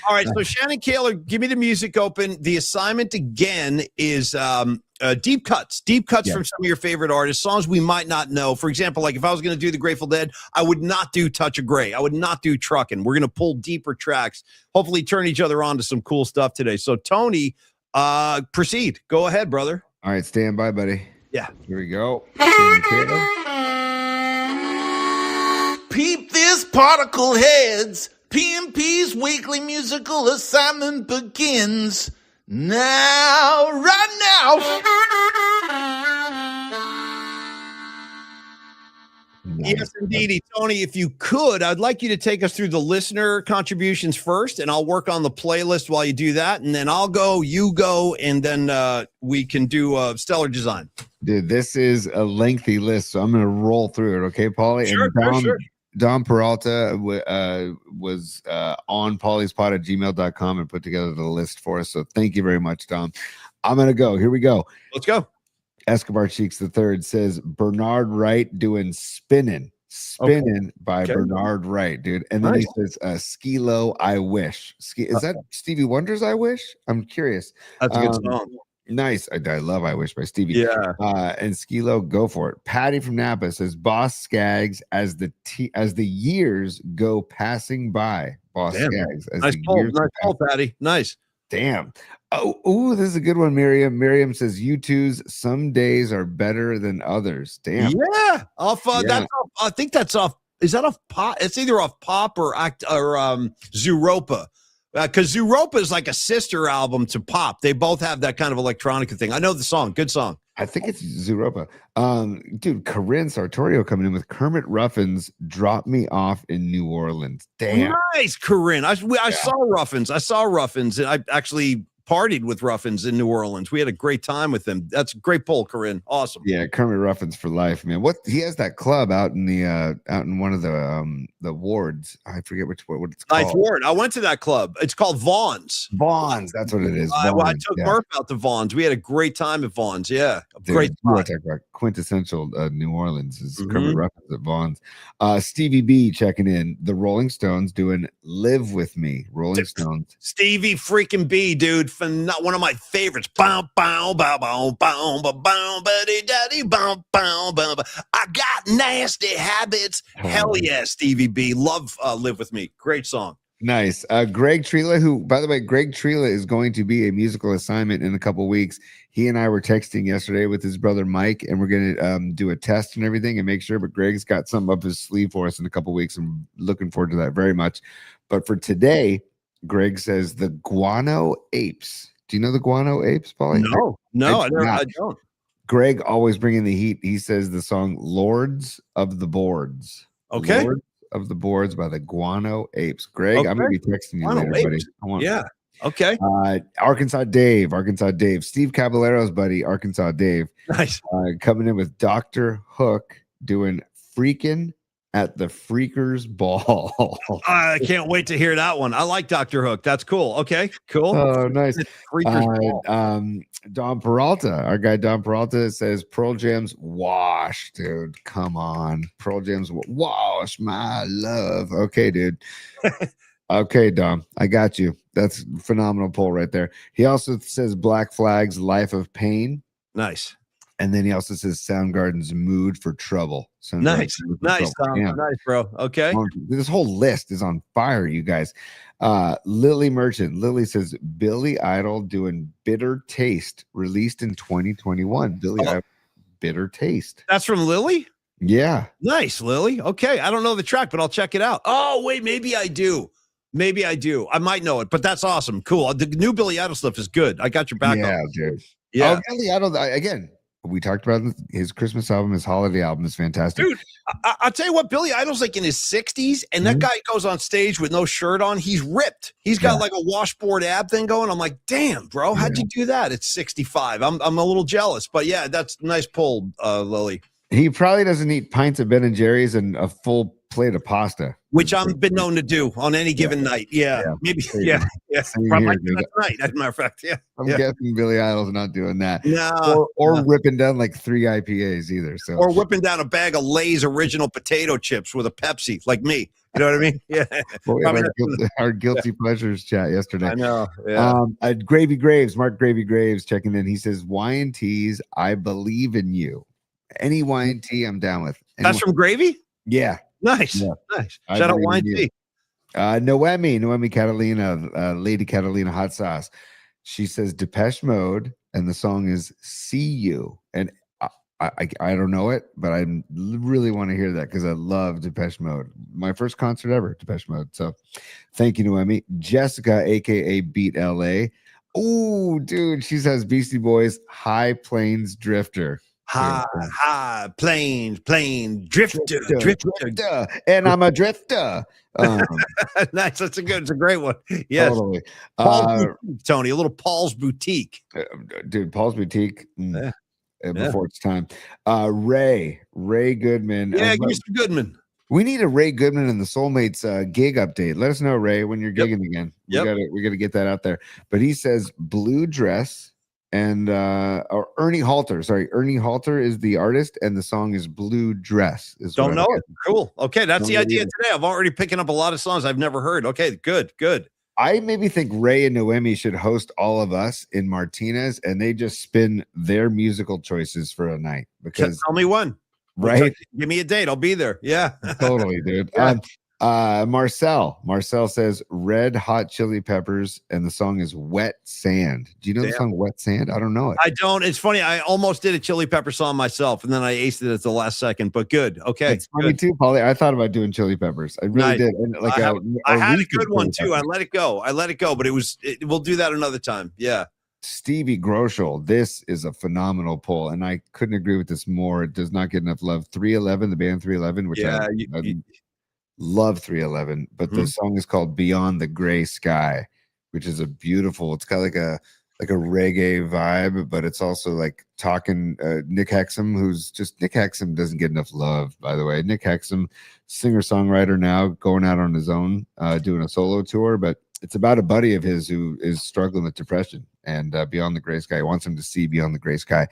S1: All right. So Shannon Kaler, give me the music open. The assignment again is deep cuts from some of your favorite artists, songs we might not know. For example, like if I was going to do the Grateful Dead, I would not do Touch of Grey. I would not do Truckin'. We're going to pull deeper tracks, hopefully turn each other on to some cool stuff today. So Tony, proceed. Go ahead, brother.
S2: All right, stand by, buddy.
S1: Yeah.
S2: Here we go.
S7: Peep this, particle heads. PMP's weekly musical assignment begins now, right now.
S1: Yes, indeedy. Tony, if you could, I'd like you to take us through the listener contributions first, and I'll work on the playlist while you do that, and then I'll go, you go, and then we can do Stellar Design.
S2: Dude, this is a lengthy list, so I'm going to roll through it, okay, Paulie?
S1: Sure, sure.
S2: Dom Peralta was on pauliespot@gmail.com and put together the list for us, so thank you very much, Dom. I'm going to go. Here we go.
S1: Let's go.
S2: Escobar Cheeks III says Bernard Wright doing Spinning by Bernard Wright, dude. And then he says Skilo, I Wish. Is that Stevie Wonder's I Wish? I'm curious.
S1: That's a good song.
S2: Nice. I love I Wish by Stevie.
S1: Yeah.
S2: And Skilo, go for it. Patty from Napa says Boss Skaggs as the years go passing by. Boss Skaggs.
S1: Nice pull, Patty. Nice.
S2: Damn. Oh, this is a good one, Miriam. Miriam says U2's Some Days Are Better Than Others. Damn.
S1: Yeah. That's off, I think that's off. Is that off Pop? It's either off Pop or Zooropa. Because Zooropa is like a sister album to Pop. They both have that kind of electronica thing. I know the song. Good song.
S2: I think it's Zooropa. Dude, Corinne Sartorio coming in with Kermit Ruffins. Drop me off in New Orleans. Damn.
S1: Nice, Corinne. I saw Ruffins. I saw Ruffins, and I actually partied with Ruffins in New Orleans. We had a great time with them. That's a great poll, Corinne. Awesome.
S2: Yeah, Kermit Ruffins for life, man. What he has that club out in the out in one of the wards. I forget what it's called.
S1: Ninth Ward. I went to that club. It's called Vaughn's.
S2: Vaughn's. That's what it is.
S1: I
S2: Vaughn's,
S1: took
S2: yeah.
S1: Murph out to Vaughn's. We had a great time at Vaughn's. Yeah, a
S2: Dude,
S1: great
S2: you want
S1: spot.
S2: to talk about quintessential New Orleans is
S1: Mhm.
S2: Kermit Ruffins at Vaughn's. Stevie B checking in. The Rolling Stones doing "Live with Me." Rolling Stones.
S1: Stevie freaking B, dude. One of my favorites. Bow, bow, bow, bow, bow, bow, bow, buddy, daddy, bow, bow, bow, bow. I got nasty habits. Hell yeah, Stevie B. Love Live With Me. Great song.
S2: Nice. Greg Trela, who, by the way, Greg Trela is going to be a musical assignment in a couple weeks. He and I were texting yesterday with his brother Mike, and we're going to do a test and everything and make sure. But Greg's got something up his sleeve for us in a couple weeks. I'm looking forward to that very much. But for today, Greg says the Guano Apes. Do you know the Guano Apes, Paulie?
S1: No,
S2: I do
S1: I
S2: not.
S1: don't.
S2: Greg always bringing the heat. He says the song "Lords of the Boards."
S1: Okay.
S2: Lords of the Boards by the Guano Apes. Greg,
S1: Okay.
S2: I'm gonna be texting you
S1: Guano
S2: later, buddy.
S1: Apes.
S2: I want,
S1: Yeah. Okay.
S2: Arkansas Dave, Steve Caballero's buddy, Arkansas Dave,
S1: Nice.
S2: coming in with Dr. Hook doing "Freakin' at the Freakers Ball."
S1: I can't wait to hear that one. I like Dr. Hook. That's cool. Okay. Cool.
S2: Oh, nice.
S1: Freakers Ball.
S2: Don Peralta, our guy Don Peralta says Pearl Jam's "Wash," dude. Come on, Pearl Jam's "Wash My Love." Okay, dude. Okay, Dom, I got you. That's a phenomenal poll right there. He also says Black Flag's "Life of Pain,"
S1: Nice.
S2: and then he also says Soundgarden's "Mood for Trouble."
S1: Nice.
S2: Mood for
S1: Nice,
S2: Trouble.
S1: Tom.
S2: Damn.
S1: Nice, bro. Okay.
S2: This whole list is on fire, you guys. Lily Merchant. Lily says Billy Idol doing "Bitter Taste," released in 2021. Billy Idol, "Bitter Taste."
S1: That's from Lily?
S2: Yeah.
S1: Nice, Lily. Okay. I don't know the track, but I'll check it out. Oh, wait. Maybe I do. I might know it, but that's awesome. Cool. The new Billy Idol stuff is good. I got your back
S2: Yeah,
S1: on.
S2: dude.
S1: Yeah.
S2: Oh, Billy Idol, again, we talked about his Christmas album, his holiday album is fantastic.
S1: Dude, I'll tell you what, Billy Idol's like in his 60s, and that guy goes on stage with no shirt on. He's ripped. He's got like a washboard ab thing going. I'm like, damn, bro, how'd you do that? It's 65. I'm a little jealous, but yeah, that's a nice pull, Lily.
S2: He probably doesn't eat pints of Ben and Jerry's and a full plate of pasta,
S1: Which I've been known to do on any given night. Yeah. Maybe. Yeah. Yeah.
S2: Same
S1: Probably
S2: here,
S1: might do
S2: dude.
S1: that tonight, as a matter of fact. Yeah.
S2: I'm
S1: Yeah.
S2: guessing Billy Idol's not doing that.
S1: No.
S2: Or ripping down like 3 IPAs either. So
S1: Or whipping down a bag of Lay's original potato chips with a Pepsi, like me. You know what I mean? Yeah.
S2: Well, we had
S1: Probably
S2: our guilty pleasures chat yesterday.
S1: I know. Yeah.
S2: Gravy Graves, Mark Gravy Graves checking in. He says Y&T's "I Believe in You." Any Y&T I'm down with.
S1: That's from Gravy?
S2: Yeah.
S1: Nice.
S2: Yeah.
S1: Nice.
S2: I
S1: Shout out
S2: believe in
S1: YT.
S2: Noemi Catalina, Lady Catalina Hot Sauce. She says Depeche Mode, and the song is "See You." And I don't know it, but I really want to hear that because I love Depeche Mode. My first concert ever, Depeche Mode. So thank you, Noemi. Jessica, aka Beat LA. Oh, dude, she says Beastie Boys "High Plains Drifter."
S1: High plains, drifter.
S2: And I'm a drifter.
S1: Nice. It's a great one. Yes.
S2: Totally.
S1: Paul's Boutique, Tony, a little Paul's Boutique.
S2: Dude, Paul's Boutique.
S1: Yeah.
S2: Before it's time. Ray Goodman.
S1: Yeah, give me some Goodman.
S2: We need a Ray Goodman and the Soulmates gig update. Let us know, Ray, when you're gigging again. We gotta get that out there. But he says "Blue Dress" and or Ernie Halter. Sorry, Ernie Halter is the artist, and the song is "Blue Dress."
S1: Don't know it. Cool. Okay, that's the idea
S2: either.
S1: today. I'm already picking up a lot of songs I've never heard. Okay, good.
S2: I maybe think Ray and Noemi should host all of us in Martinez, and they just spin their musical choices for a night. Because
S1: Tell me when.
S2: right,
S1: Give me a date. I'll be there. Yeah.
S2: totally, dude.
S1: Yeah.
S2: Marcel says Red Hot Chili Peppers, and the song is "Wet Sand." Do you know the song "Wet Sand"? I don't know it.
S1: I don't. It's funny. I almost did a Chili Pepper song myself, and then I aced it at the last second. But good. Okay.
S2: It's funny
S1: good.
S2: too, Paulie. I thought about doing Chili Peppers. I really
S1: Nice.
S2: did. And like
S1: I had a
S2: recent
S1: good one
S2: Chili
S1: too. I
S2: Peppers.
S1: let it go. But we'll do that another time. Yeah.
S2: Stevie Groschel, this is a phenomenal poll, and I couldn't agree with this more. It does not get enough love. 311, the band 311, which
S1: Yeah,
S2: I love 311, but the song is called Beyond the Gray Sky, which is a beautiful, it's got like a reggae vibe, but it's also like talking Nick Hexum, Nick Hexum doesn't get enough love, by the way. Nick Hexum, singer-songwriter now, going out on his own, doing a solo tour, but it's about a buddy of his who is struggling with depression, and Beyond the Gray Sky wants him to see Beyond the Gray Sky.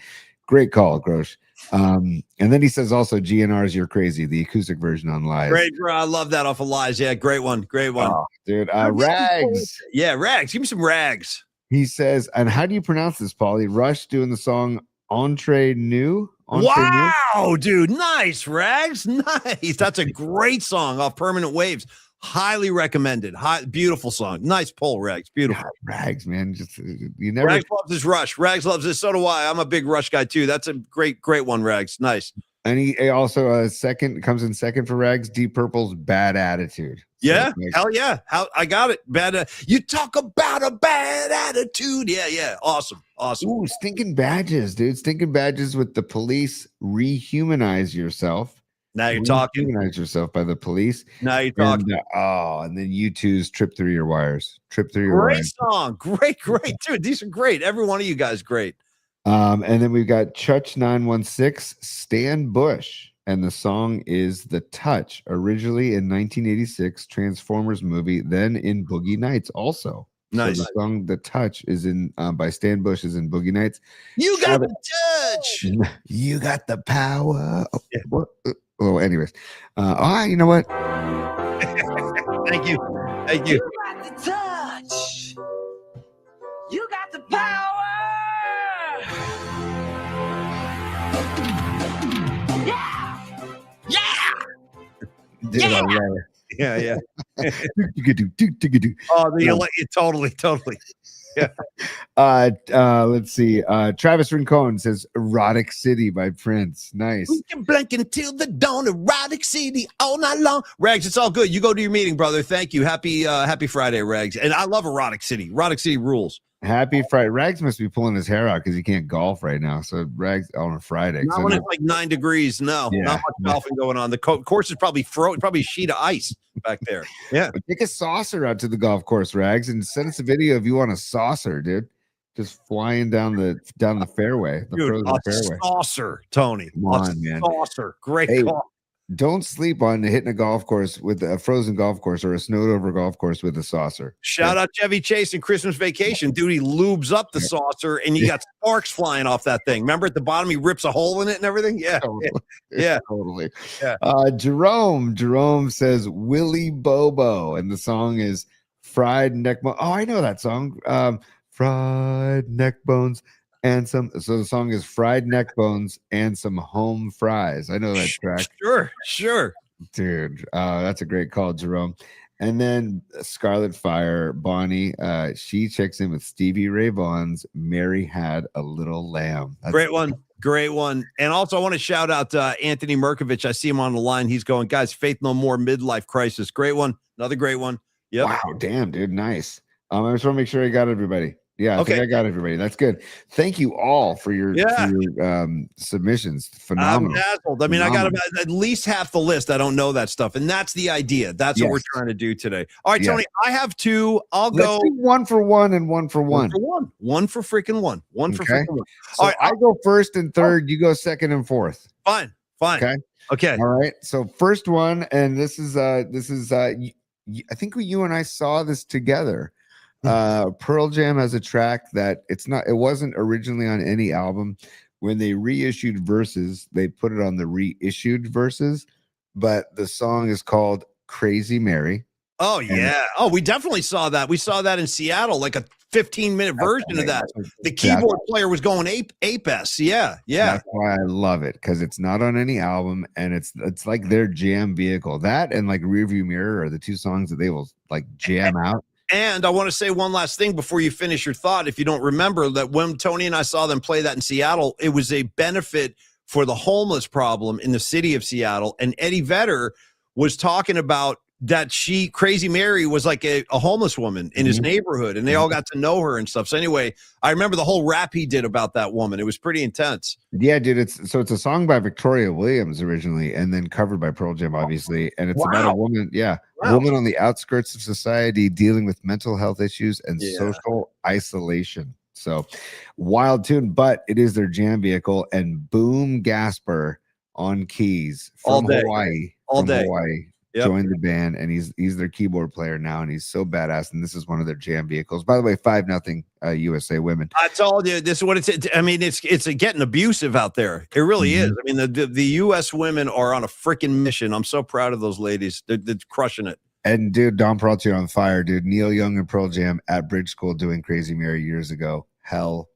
S2: Great call, Grosh. And then he says also GNR's You're Crazy, the acoustic version on Lies.
S1: Great, bro. I love that off of Lies. Yeah, great one. Great one.
S2: Oh, dude, Rags.
S1: Yeah, Rags. Give me some Rags.
S2: He says, and how do you pronounce this, Paulie? Rush doing the song Entre Nous?
S1: Wow, dude. Nice, Rags. Nice. That's a great song off Permanent Waves. Highly recommended. Beautiful song. Nice poll, Rags. Beautiful.
S2: God, Rags, man. Just you never.
S1: Rags loves his Rush. Rags loves this. So do I. I'm a big Rush guy too. That's a great one, Rags. Nice.
S2: And he also comes in second for Rags. Deep Purple's Bad Attitude.
S1: Yeah,
S2: So, like,
S1: hell yeah. I got it. Bad. You talk about a bad attitude. Yeah. Awesome.
S2: Ooh, Stinking Badges, dude. Stinking Badges with the Police. Rehumanize Yourself.
S1: Now you're talking.
S2: Rehumanize Yourself by the Police.
S1: Now you're talking.
S2: And then U2's Trip Through Your Wires. Trip Through Your
S1: Great
S2: Wires.
S1: song. Great, dude. These are great. Every one of you guys great.
S2: And then we've got Chutch 916, Stan Bush, and the song is The Touch, originally in 1986 Transformers movie, then in Boogie Nights also.
S1: Nice.
S2: So the song The Touch is in by Stan Bush is in Boogie Nights.
S1: You got the touch.
S2: You got the power.
S1: Yeah.
S2: What? Oh, anyways. You know what?
S1: Thank you.
S4: You got the touch. You got the power.
S2: Dude, I love it.
S1: Yeah.
S2: Do-do-do-do-do-do.
S1: Totally.
S2: Let's see. Travis Rincon says Erotic City by Prince. Nice.
S1: We can blink until the dawn, erotic city all night long. Rags, it's all good. You go to your meeting, brother. Thank you. Happy Friday, Rags. And I love Erotic City. Erotic City rules.
S2: Happy Friday. Rags must be pulling his hair out because he can't golf right now. So Rags on a Friday.
S1: Not when it's like 9 degrees. No,
S2: Yeah.
S1: not much golfing going on. The course is probably probably a sheet of ice back there. Yeah.
S2: Take a saucer out to the golf course, Rags, and send us a video of you on a saucer, dude. Just flying down the fairway, the
S1: Dude,
S2: frozen
S1: a
S2: fairway.
S1: saucer, Tony.
S2: Come on, man.
S1: Saucer. Great
S2: Hey,
S1: call.
S2: Don't sleep on hitting a golf course with a frozen golf course or a snowed over golf course with a saucer.
S1: Shout out Chevy Chase and Christmas Vacation. Dude, he lubes up the saucer and you got sparks flying off that thing. Remember at the bottom, he rips a hole in it and everything? Yeah.
S2: Totally.
S1: Yeah.
S2: Totally.
S1: Yeah.
S2: Jerome says Willy Bobo, and the song is Fried Neck Bones. Oh, I know that song. Fried neck bones and so the song is Fried Neck Bones and Some Home Fries. I know that track.
S1: Sure.
S2: Dude, that's a great call, Jerome. And then Scarlet Fire, Bonnie, she checks in with Stevie Ray Vaughan's Mary Had a Little Lamb. That's
S1: Great one. And also I want to shout out Anthony Merkovich. I see him on the line. He's going, guys, Faith No More midlife crisis. Great one. Another great one. Yep.
S2: Wow, damn, dude, nice. I just want to make sure I got everybody. Yeah, I think
S1: Okay.
S2: I got everybody. That's good. Thank you all for your submissions. Phenomenal.
S1: I'm dazzled. I mean, I got about at least half the list. I don't know that stuff. And that's the idea. That's what we're
S2: Yes.
S1: trying to do today. All right,
S2: Yes.
S1: Tony, I have two. I'll
S2: Let's
S1: go
S2: do one for one and one for one.
S1: One for freaking one. One for
S2: Okay.
S1: freaking one.
S2: So
S1: All right,
S2: I go first and third. You go second and fourth.
S1: Fine. Okay.
S2: All right. So first one, and this is I think you and I saw this together. Pearl Jam has a track that it wasn't originally on any album. When they reissued Verses, they put it on the reissued Verses, but the song is called Crazy Mary.
S1: Oh, yeah. Oh, we definitely saw that. We saw that in Seattle, like a 15-minute version of that. The keyboard player was going ape-ass. Yeah.
S2: That's why I love it, because it's not on any album, and it's like their jam vehicle. That and like Rearview Mirror are the two songs that they will like jam out.
S1: And I want to say one last thing before you finish your thought. If you don't remember that when Tony and I saw them play that in Seattle, it was a benefit for the homeless problem in the city of Seattle. And Eddie Vedder was talking about that Crazy Mary was like a homeless woman in his neighborhood, and they all got to know her and stuff. So anyway, I remember the whole rap he did about that woman. It was pretty intense.
S2: Yeah, dude. It's a song by Victoria Williams originally, and then covered by Pearl Jam, obviously. And it's about a woman, a woman on the outskirts of society dealing with mental health issues and social isolation. So wild tune, but it is their jam vehicle. And Boom Gasper on keys from Hawaii. Hawaii. Yep. Joined the band, and he's their keyboard player now, and he's so badass. And this is one of their jam vehicles. By the way, 5-0 USA women.
S1: I told you this is what it's. I mean, it's getting abusive out there. It really is. I mean, the U.S. women are on a freaking mission. I'm so proud of those ladies. They're crushing it. And
S2: dude, Don Peralta on fire, dude. Neil Young and Pearl Jam at Bridge School doing Crazy Mary years ago. Hell,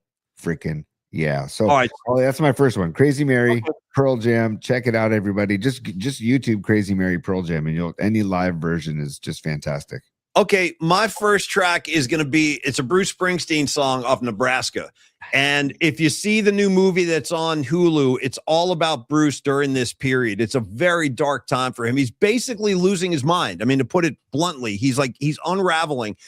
S2: freaking yeah. So
S1: all right,
S2: that's my first one. Crazy Mary. Pearl Jam, check it out, everybody. Just YouTube Crazy Mary Pearl Jam, and any live version is just fantastic.
S1: Okay, my first track is going to be, it's a Bruce Springsteen song off Nebraska. And if you see the new movie that's on Hulu, it's all about Bruce during this period. It's a very dark time for him. He's basically losing his mind. I mean, to put it bluntly, he's unraveling.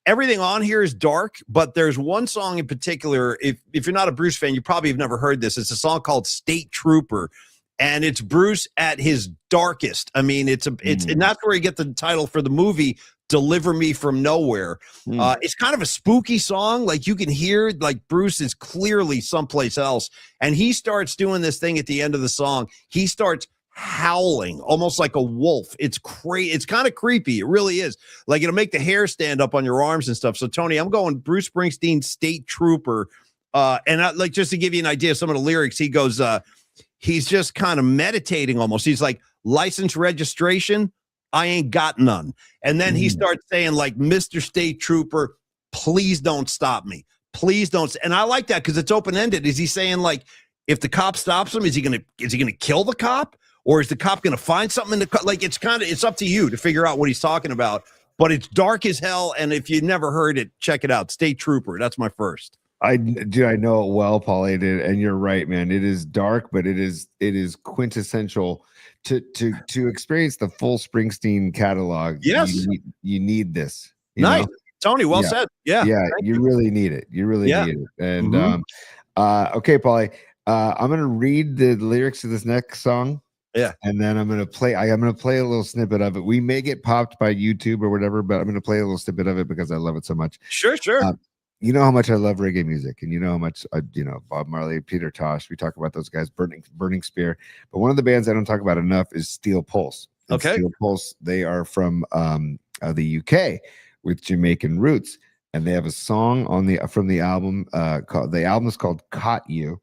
S1: Everything on here is dark, but there's one song in particular. If you're not a Bruce fan, you probably have never heard this. It's a song called State Trooper, and it's Bruce at his darkest. I mean, and that's where you get the title for the movie, Deliver Me From Nowhere. It's kind of a spooky song. Like, you can hear like Bruce is clearly someplace else, and he starts doing this thing at the end of the song. He starts howling almost like a wolf. It's crazy. It's kind of creepy. It really is. Like, it'll make the hair stand up on your arms and stuff. So Tony, I'm going Bruce Springsteen, State Trooper. And like, just to give you an idea of some of the lyrics, he goes, he's just kind of meditating almost. He's like, license registration, I ain't got none. And then he starts saying like, Mr. State Trooper, please don't stop me. Please don't. And I like that because it's open-ended. Is he saying like, if the cop stops him, is he gonna kill the cop? Or is the cop going to find something in the car? Like, it's up to you to figure out what he's talking about. But it's dark as hell. And if you never heard it, check it out. State Trooper. That's my first.
S2: I know it well, Paulie did, and you're right, man. It is dark, but it is quintessential to experience the full Springsteen catalog.
S1: Yes,
S2: you need this.
S1: Nice, Tony. Well said. Yeah,
S2: you really need it. You really need it. And okay, Paulie. I'm going to read the lyrics to this next song.
S1: Yeah.
S2: And then I'm going to play a little snippet of it. We may get popped by YouTube or whatever, but I'm going to play a little snippet of it because I love it so much.
S1: Sure.
S2: You know how much I love reggae music, and you know how much Bob Marley, Peter Tosh. We talk about those guys, Burning Spear. But one of the bands I don't talk about enough is Steel Pulse. And
S1: okay.
S2: Steel Pulse, they are from the UK with Jamaican roots, and they have a song from the album called Caught You,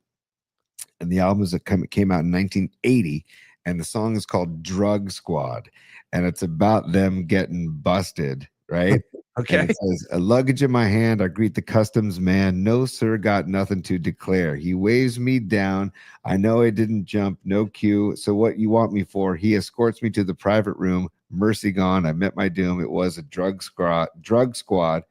S2: and the album came out in 1980. And the song is called Drug Squad, and it's about them getting busted, right?
S1: Okay.
S2: And it says, a luggage in my hand, I greet the customs man. No, sir, got nothing to declare. He waves me down. I know I didn't jump, no queue. So what you want me for? He escorts me to the private room. Mercy gone. I met my doom. It was a drug squad.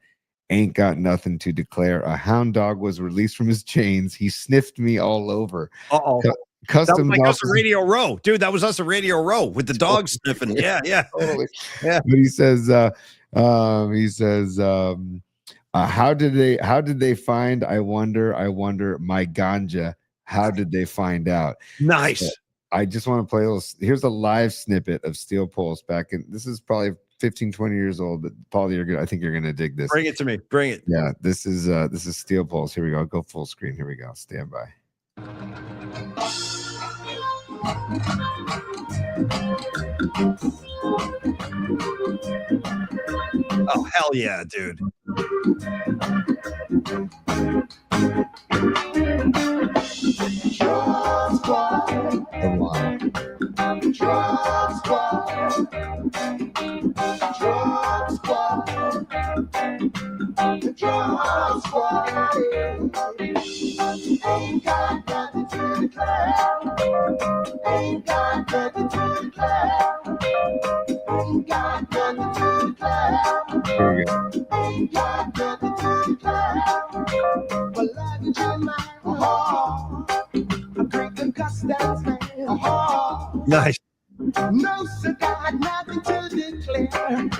S2: Ain't got nothing to declare. A hound dog was released from his chains. He sniffed me all over.
S1: Uh-oh.
S2: Customs
S1: that was like us at Radio Row, dude. That was us at Radio Row with the dog sniffing. Yeah.
S2: Totally. Yeah. But he says, how did they find? I wonder my ganja. How did they find out?
S1: Nice.
S2: So I just want to play a little. Here's a live snippet of Steel Pulse back in. This is probably 15, 20 years old, but Paul, I think you're gonna dig this.
S1: Bring it to me. Bring it.
S2: Yeah, this is Steel Pulse. Here we go. Go full screen. Here we go. Stand by.
S1: Oh, hell yeah, dude.
S2: Come on.
S4: Ain't got nothing to declare. Ain't got nothing to declare. Ain't got nothing to declare.
S2: Here we go.
S4: Ain't got nothing to declare. But luggage in my heart. I greet them customs man.
S1: Nice.
S4: No, sir, got nothing to declare. clear.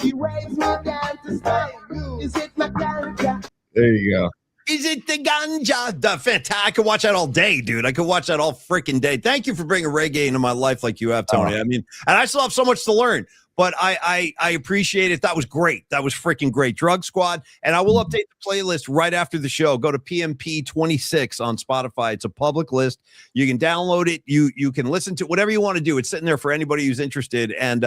S4: He waves me down to Spain. Is it my ganja?
S2: There you go.
S1: Is it the ganja? The fantastic. I could watch that all day, dude. I could watch that all freaking day. Thank you for bringing reggae into my life like you have, Tony. I mean, and I still have so much to learn, but I appreciate it. That was great. That was freaking great. Drug Squad. And I will update the playlist right after the show. Go to PMP 26 on Spotify. It's a public list. You can download it. You can listen to whatever you want to do. It's sitting there for anybody who's interested. And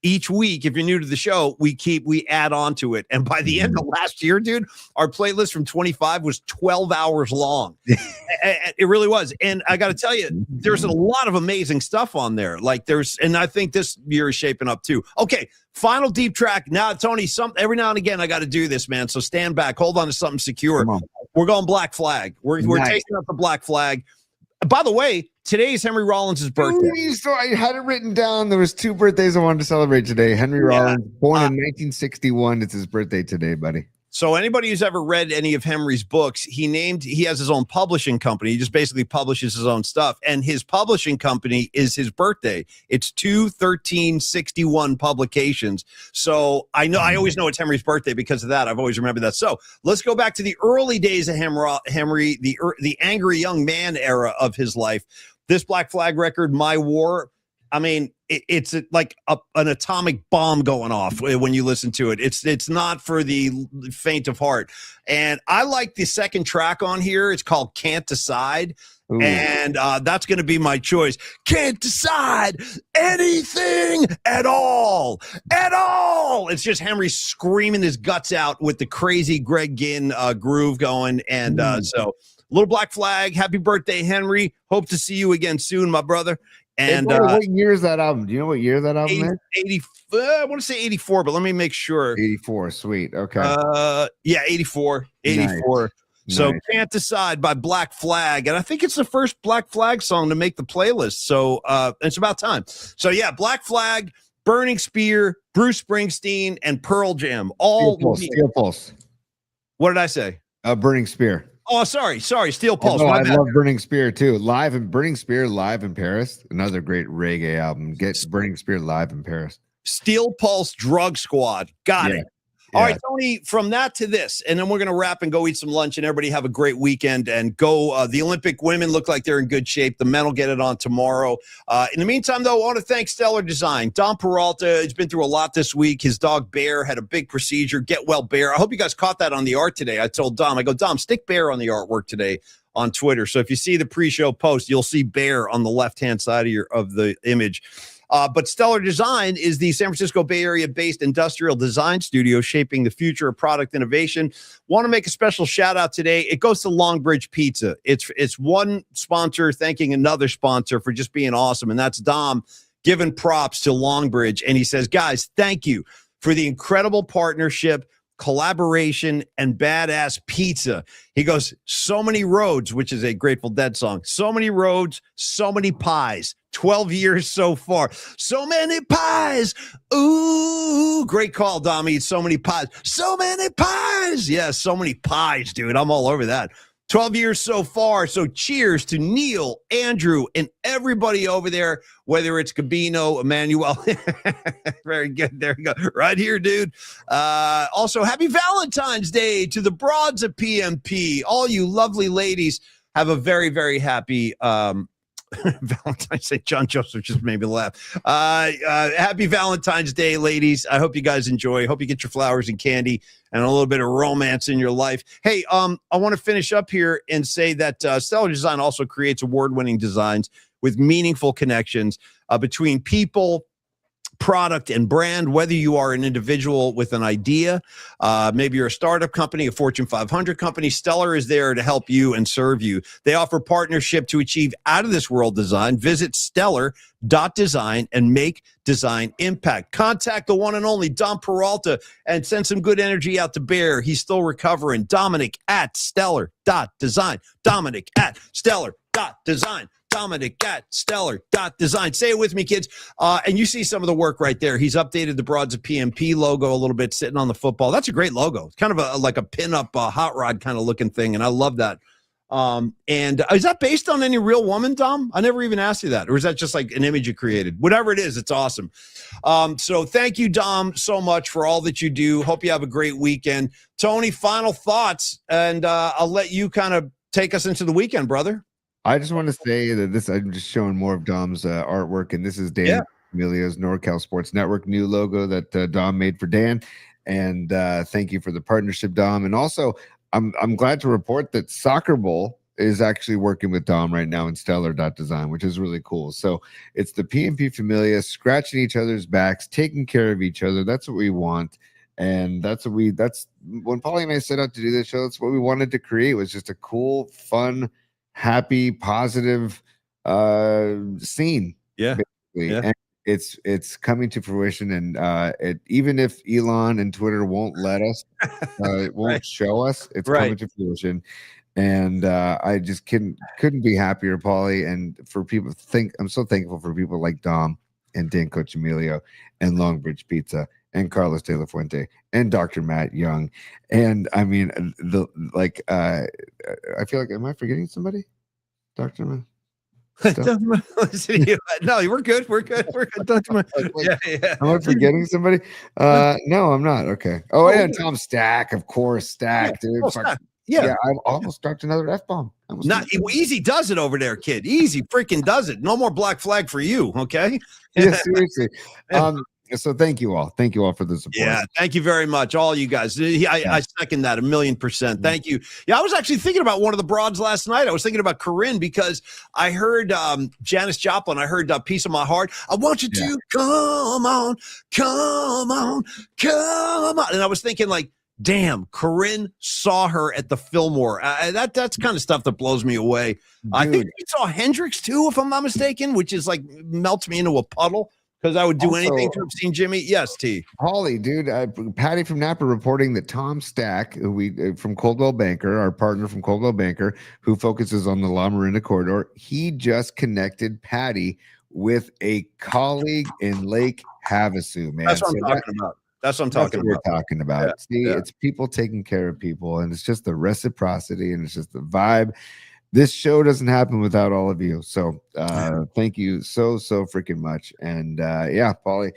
S1: each week, if you're new to the show, we add on to it. And by the end of last year, dude, our playlist from 25 was 12 hours long. It really was. And I got to tell you, there's a lot of amazing stuff on there. And I think this year is shaping up too. Okay, final deep track. Now, Tony, every now and again, I got to do this, man. So stand back, hold on to something secure. We're going Black Flag. We're taking up the Black Flag. By the way, today is Henry Rollins' birthday.
S2: So I had it written down. There was 2 birthdays I wanted to celebrate today. Henry Rollins, born in 1961. It's his birthday today, buddy.
S1: So anybody who's ever read any of Henry's books, he has his own publishing company. He just basically publishes his own stuff. And his publishing company is his birthday. It's 2/13/61 publications. So I always know it's Henry's birthday because of that. I've always remembered that. So let's go back to the early days of Henry, the angry young man era of his life. This Black Flag record, My War, I mean, it's like an atomic bomb going off when you listen to it. It's not for the faint of heart. And I like the second track on here. It's called Can't Decide. Ooh. And that's going to be my choice. Can't decide anything at all. At all. It's just Henry screaming his guts out with the crazy Greg Ginn groove going. And so little Black Flag. Happy birthday, Henry. Hope to see you again soon, my brother. And
S2: what year is that album? Do you know what year that album is?
S1: 80, I want to say 84, but let me make sure.
S2: 84, sweet. Okay.
S1: Yeah, 84. 84. Nice. So Can't Decide by Black Flag. And I think it's the first Black Flag song to make the playlist. So it's about time. So yeah, Black Flag, Burning Spear, Bruce Springsteen, and Pearl Jam.
S2: Steel Pulse.
S1: What did I say?
S2: Burning Spear.
S1: Oh, sorry. Steel Pulse.
S2: I love Burning Spear too. Burning Spear live in Paris. Another great reggae album. Get Burning Spear live in Paris.
S1: Steel Pulse, Drug Squad. Got it. All right, Tony, from that to this, and then we're going to wrap and go eat some lunch, and everybody have a great weekend and go. The Olympic women look like they're in good shape. The men will get it on tomorrow. In the meantime, though, I want to thank Stellar Design. Dom Peralta has been through a lot this week. His dog Bear had a big procedure. Get well, Bear. I hope you guys caught that on the art today. I told Dom, Dom, stick Bear on the artwork today on Twitter. So if you see the pre-show post, you'll see Bear on the left-hand side of the image. But Stellar Design is the San Francisco Bay Area-based industrial design studio shaping the future of product innovation. Want to make a special shout-out today. It goes to Longbridge Pizza. It's one sponsor thanking another sponsor for just being awesome, and that's Dom giving props to Longbridge. And he says, guys, thank you for the incredible partnership, collaboration, and badass pizza. He goes, so many roads, which is a Grateful Dead song. So many roads, so many pies. 12 years so far. So many pies. Ooh, great call, Dommy. So many pies. So many pies. Yeah, so many pies, dude. I'm all over that. 12 years so far. So cheers to Neil, Andrew, and everybody over there, whether it's Gabino, Emmanuel. Very good. There you go. Right here, dude. Also, happy Valentine's Day to the broads of PMP. All you lovely ladies have a very, very happy Valentine's Day. John Joseph just made me laugh. Happy Valentine's Day, ladies. I hope you guys enjoy. Hope you get your flowers and candy and a little bit of romance in your life. Hey, I want to finish up here and say that Stellar Design also creates award-winning designs with meaningful connections between people, product, and brand. Whether you are an individual with an idea, maybe you're a startup company, a Fortune 500 company, Stellar is there to help you and serve you. They offer partnership to achieve out-of-this-world design. Visit stellar.design and make design impact. Contact the one and only Dom Peralta and send some good energy out to Bear. He's still recovering. Dominic at stellar.design. Dominic at stellar.design. Dominic at stellar.design. Say it with me, kids. And you see some of the work right there. He's updated the Broads of PMP logo a little bit, sitting on the football. That's a great logo. It's kind of like a pin-up hot rod kind of looking thing, and I love that. And is that based on any real woman, Dom? I never even asked you that. Or is that just like an image you created? Whatever it is, it's awesome. So thank you, Dom, so much for all that you do. Hope you have a great weekend. Tony, final thoughts, and I'll let you kind of take us into the weekend, brother.
S2: I just want to say that I'm just showing more of Dom's artwork, and this is Dan Emilio's NorCal Sports Network new logo that Dom made for Dan. And thank you for the partnership, Dom. And also, I'm glad to report that Soccer Bowl is actually working with Dom right now in Stellar.design, which is really cool. So it's the PMP Familia scratching each other's backs, taking care of each other. That's what we want. And that's when Paulie and I set out to do this show, that's what we wanted to create, was just a cool, fun, happy, positive scene.
S1: Yeah.
S2: Basically.
S1: Yeah.
S2: And it's coming to fruition. And even if Elon and Twitter won't let us, it won't show us, it's coming to fruition. And I just couldn't be happier, Paulie. And for people I'm so thankful for people like Dom and Dan Coach Emilio and Longbridge Pizza and Carlos De La Fuente and Dr. Matt Young. And I mean, I feel like, am I forgetting somebody? Dr. Matt?
S1: No, we're good. We're good. Dr. Matt.
S2: Am I forgetting somebody? No, I'm not. Okay. Oh, yeah, Tom Stack, of course. Stack, dude. Yeah, I almost dropped another F-bomb.
S1: Not easy does it over there, kid. Easy freaking does it. No more black flag for you, okay?
S2: Yeah, seriously. So thank you all. Thank you all for the support.
S1: Yeah, thank you very much, all you guys. I second that 1,000,000%. Thank you. Yeah, I was actually thinking about one of the broads last night. I was thinking about Corinne because I heard Janis Joplin. I heard "Piece of My Heart." I want you to come on, and I was thinking like, damn, Corinne saw her at the Fillmore. That's kind of stuff that blows me away. Dude. I think we saw Hendrix too, if I'm not mistaken, which is like melts me into a puddle. Because I would do anything to have seen Jimmy. Yes, T.
S2: Holly, dude. Patty from Napa reporting that Tom Stack, from Coldwell Banker, our partner from Coldwell Banker, who focuses on the La Miranda corridor, he just connected Patty with a colleague in Lake Havasu, man.
S1: That's what I'm talking about. That's what I'm talking about.
S2: We're talking about. Yeah, See, it's people taking care of people, and it's just the reciprocity, and it's just the vibe. This show doesn't happen without all of you. So thank you so freaking much. And yeah, Paulie,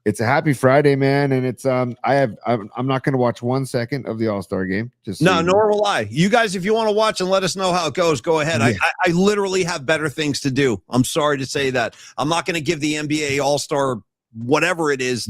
S2: it's a happy Friday, man. And it's I'm not going to watch 1 second of the All-Star game.
S1: Nor will I. You guys, if you want to watch and let us know how it goes, go ahead. Yeah. I literally have better things to do. I'm sorry to say that. I'm not going to give the NBA All-Star whatever it is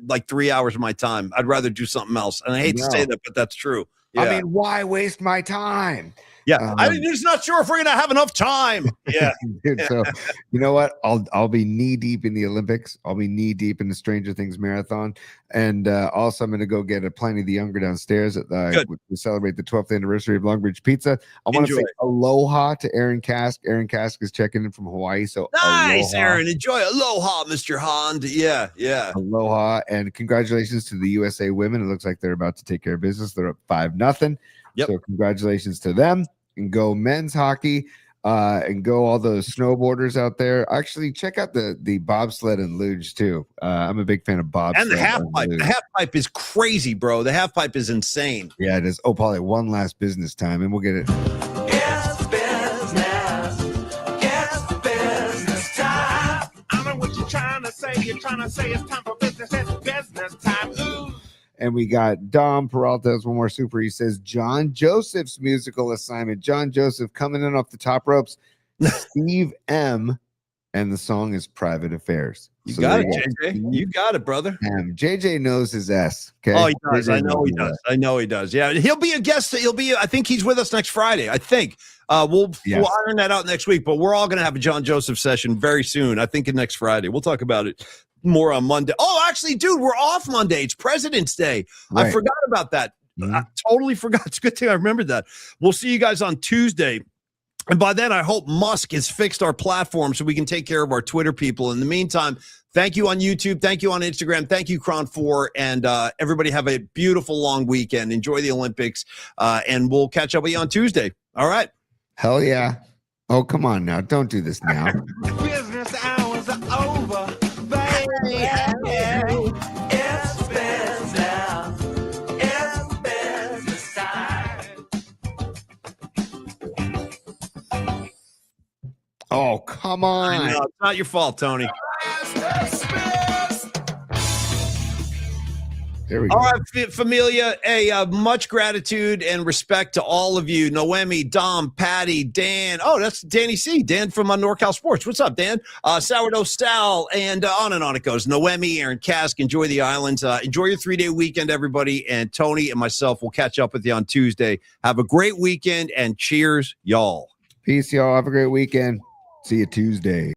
S1: like 3 hours of my time. I'd rather do something else. And I hate to say that, but that's true. Yeah.
S2: I mean, why waste my time?
S1: Yeah, I'm just not sure if we're gonna have enough time. Yeah,
S2: dude, so you know what? I'll be knee deep in the Olympics. I'll be knee deep in the Stranger Things marathon, and also I'm gonna go get a Pliny the Younger downstairs to celebrate the 12th anniversary of Longbridge Pizza. I want to say aloha to Aaron Kask. Aaron Kask is checking in from Hawaii, so
S1: nice,
S2: aloha.
S1: Aaron. Enjoy aloha, Mr. Hond. Yeah,
S2: aloha, and congratulations to the USA women. It looks like they're about to take care of business. They're up 5-0.
S1: Yep.
S2: So congratulations to them. And go men's hockey, and go all those snowboarders out there. Actually, check out the bobsled and luge too. I'm a big fan of bobsled
S1: and the half pipe. The half pipe is crazy, bro. The half pipe is insane.
S2: Yeah, it is. Oh, Paulie, one last business time, and we'll get it.
S4: It's business time. I know what you're trying to say. You're trying to say it's time for business. It's business time. Ooh.
S2: And we got Dom Peralta has one more super. He says John Joseph's musical assignment. John Joseph coming in off the top ropes. Steve M. And the song is Private Affairs.
S1: You got it, JJ. You got it, brother.
S2: JJ knows his S. Okay.
S1: Oh, he does. I know he does. I know he does. Yeah, he'll be a guest. I think he's with us next Friday. I think we'll iron that out next week. But we're all going to have a John Joseph session very soon. I think next Friday. We'll talk about it more on Monday. Oh, actually, dude, we're off Monday. It's President's Day. Right. I forgot about that. I totally forgot. It's a good thing I remembered that. We'll see you guys on Tuesday. And by then, I hope Musk has fixed our platform so we can take care of our Twitter people. In the meantime, thank you on YouTube. Thank you on Instagram. Thank you, Cron 4. And everybody have a beautiful long weekend. Enjoy the Olympics. And we'll catch up with you on Tuesday. All right.
S2: Hell yeah. Oh, come on now. Don't do this now.
S4: Business hours are over. It's business. It's business time.
S2: Oh, come
S1: I
S2: on.
S1: know, it's not your fault, Tony.
S2: There we go.
S1: All right, Familia, much gratitude and respect to all of you. Noemi, Dom, Patty, Dan. Oh, that's Danny C. Dan from NorCal Sports. What's up, Dan? Sourdough Sal, and on it goes. Noemi, Aaron Kask, enjoy the islands. Enjoy your 3-day weekend, everybody. And Tony and myself will catch up with you on Tuesday. Have a great weekend, and cheers, y'all.
S2: Peace, y'all. Have a great weekend. See you Tuesday.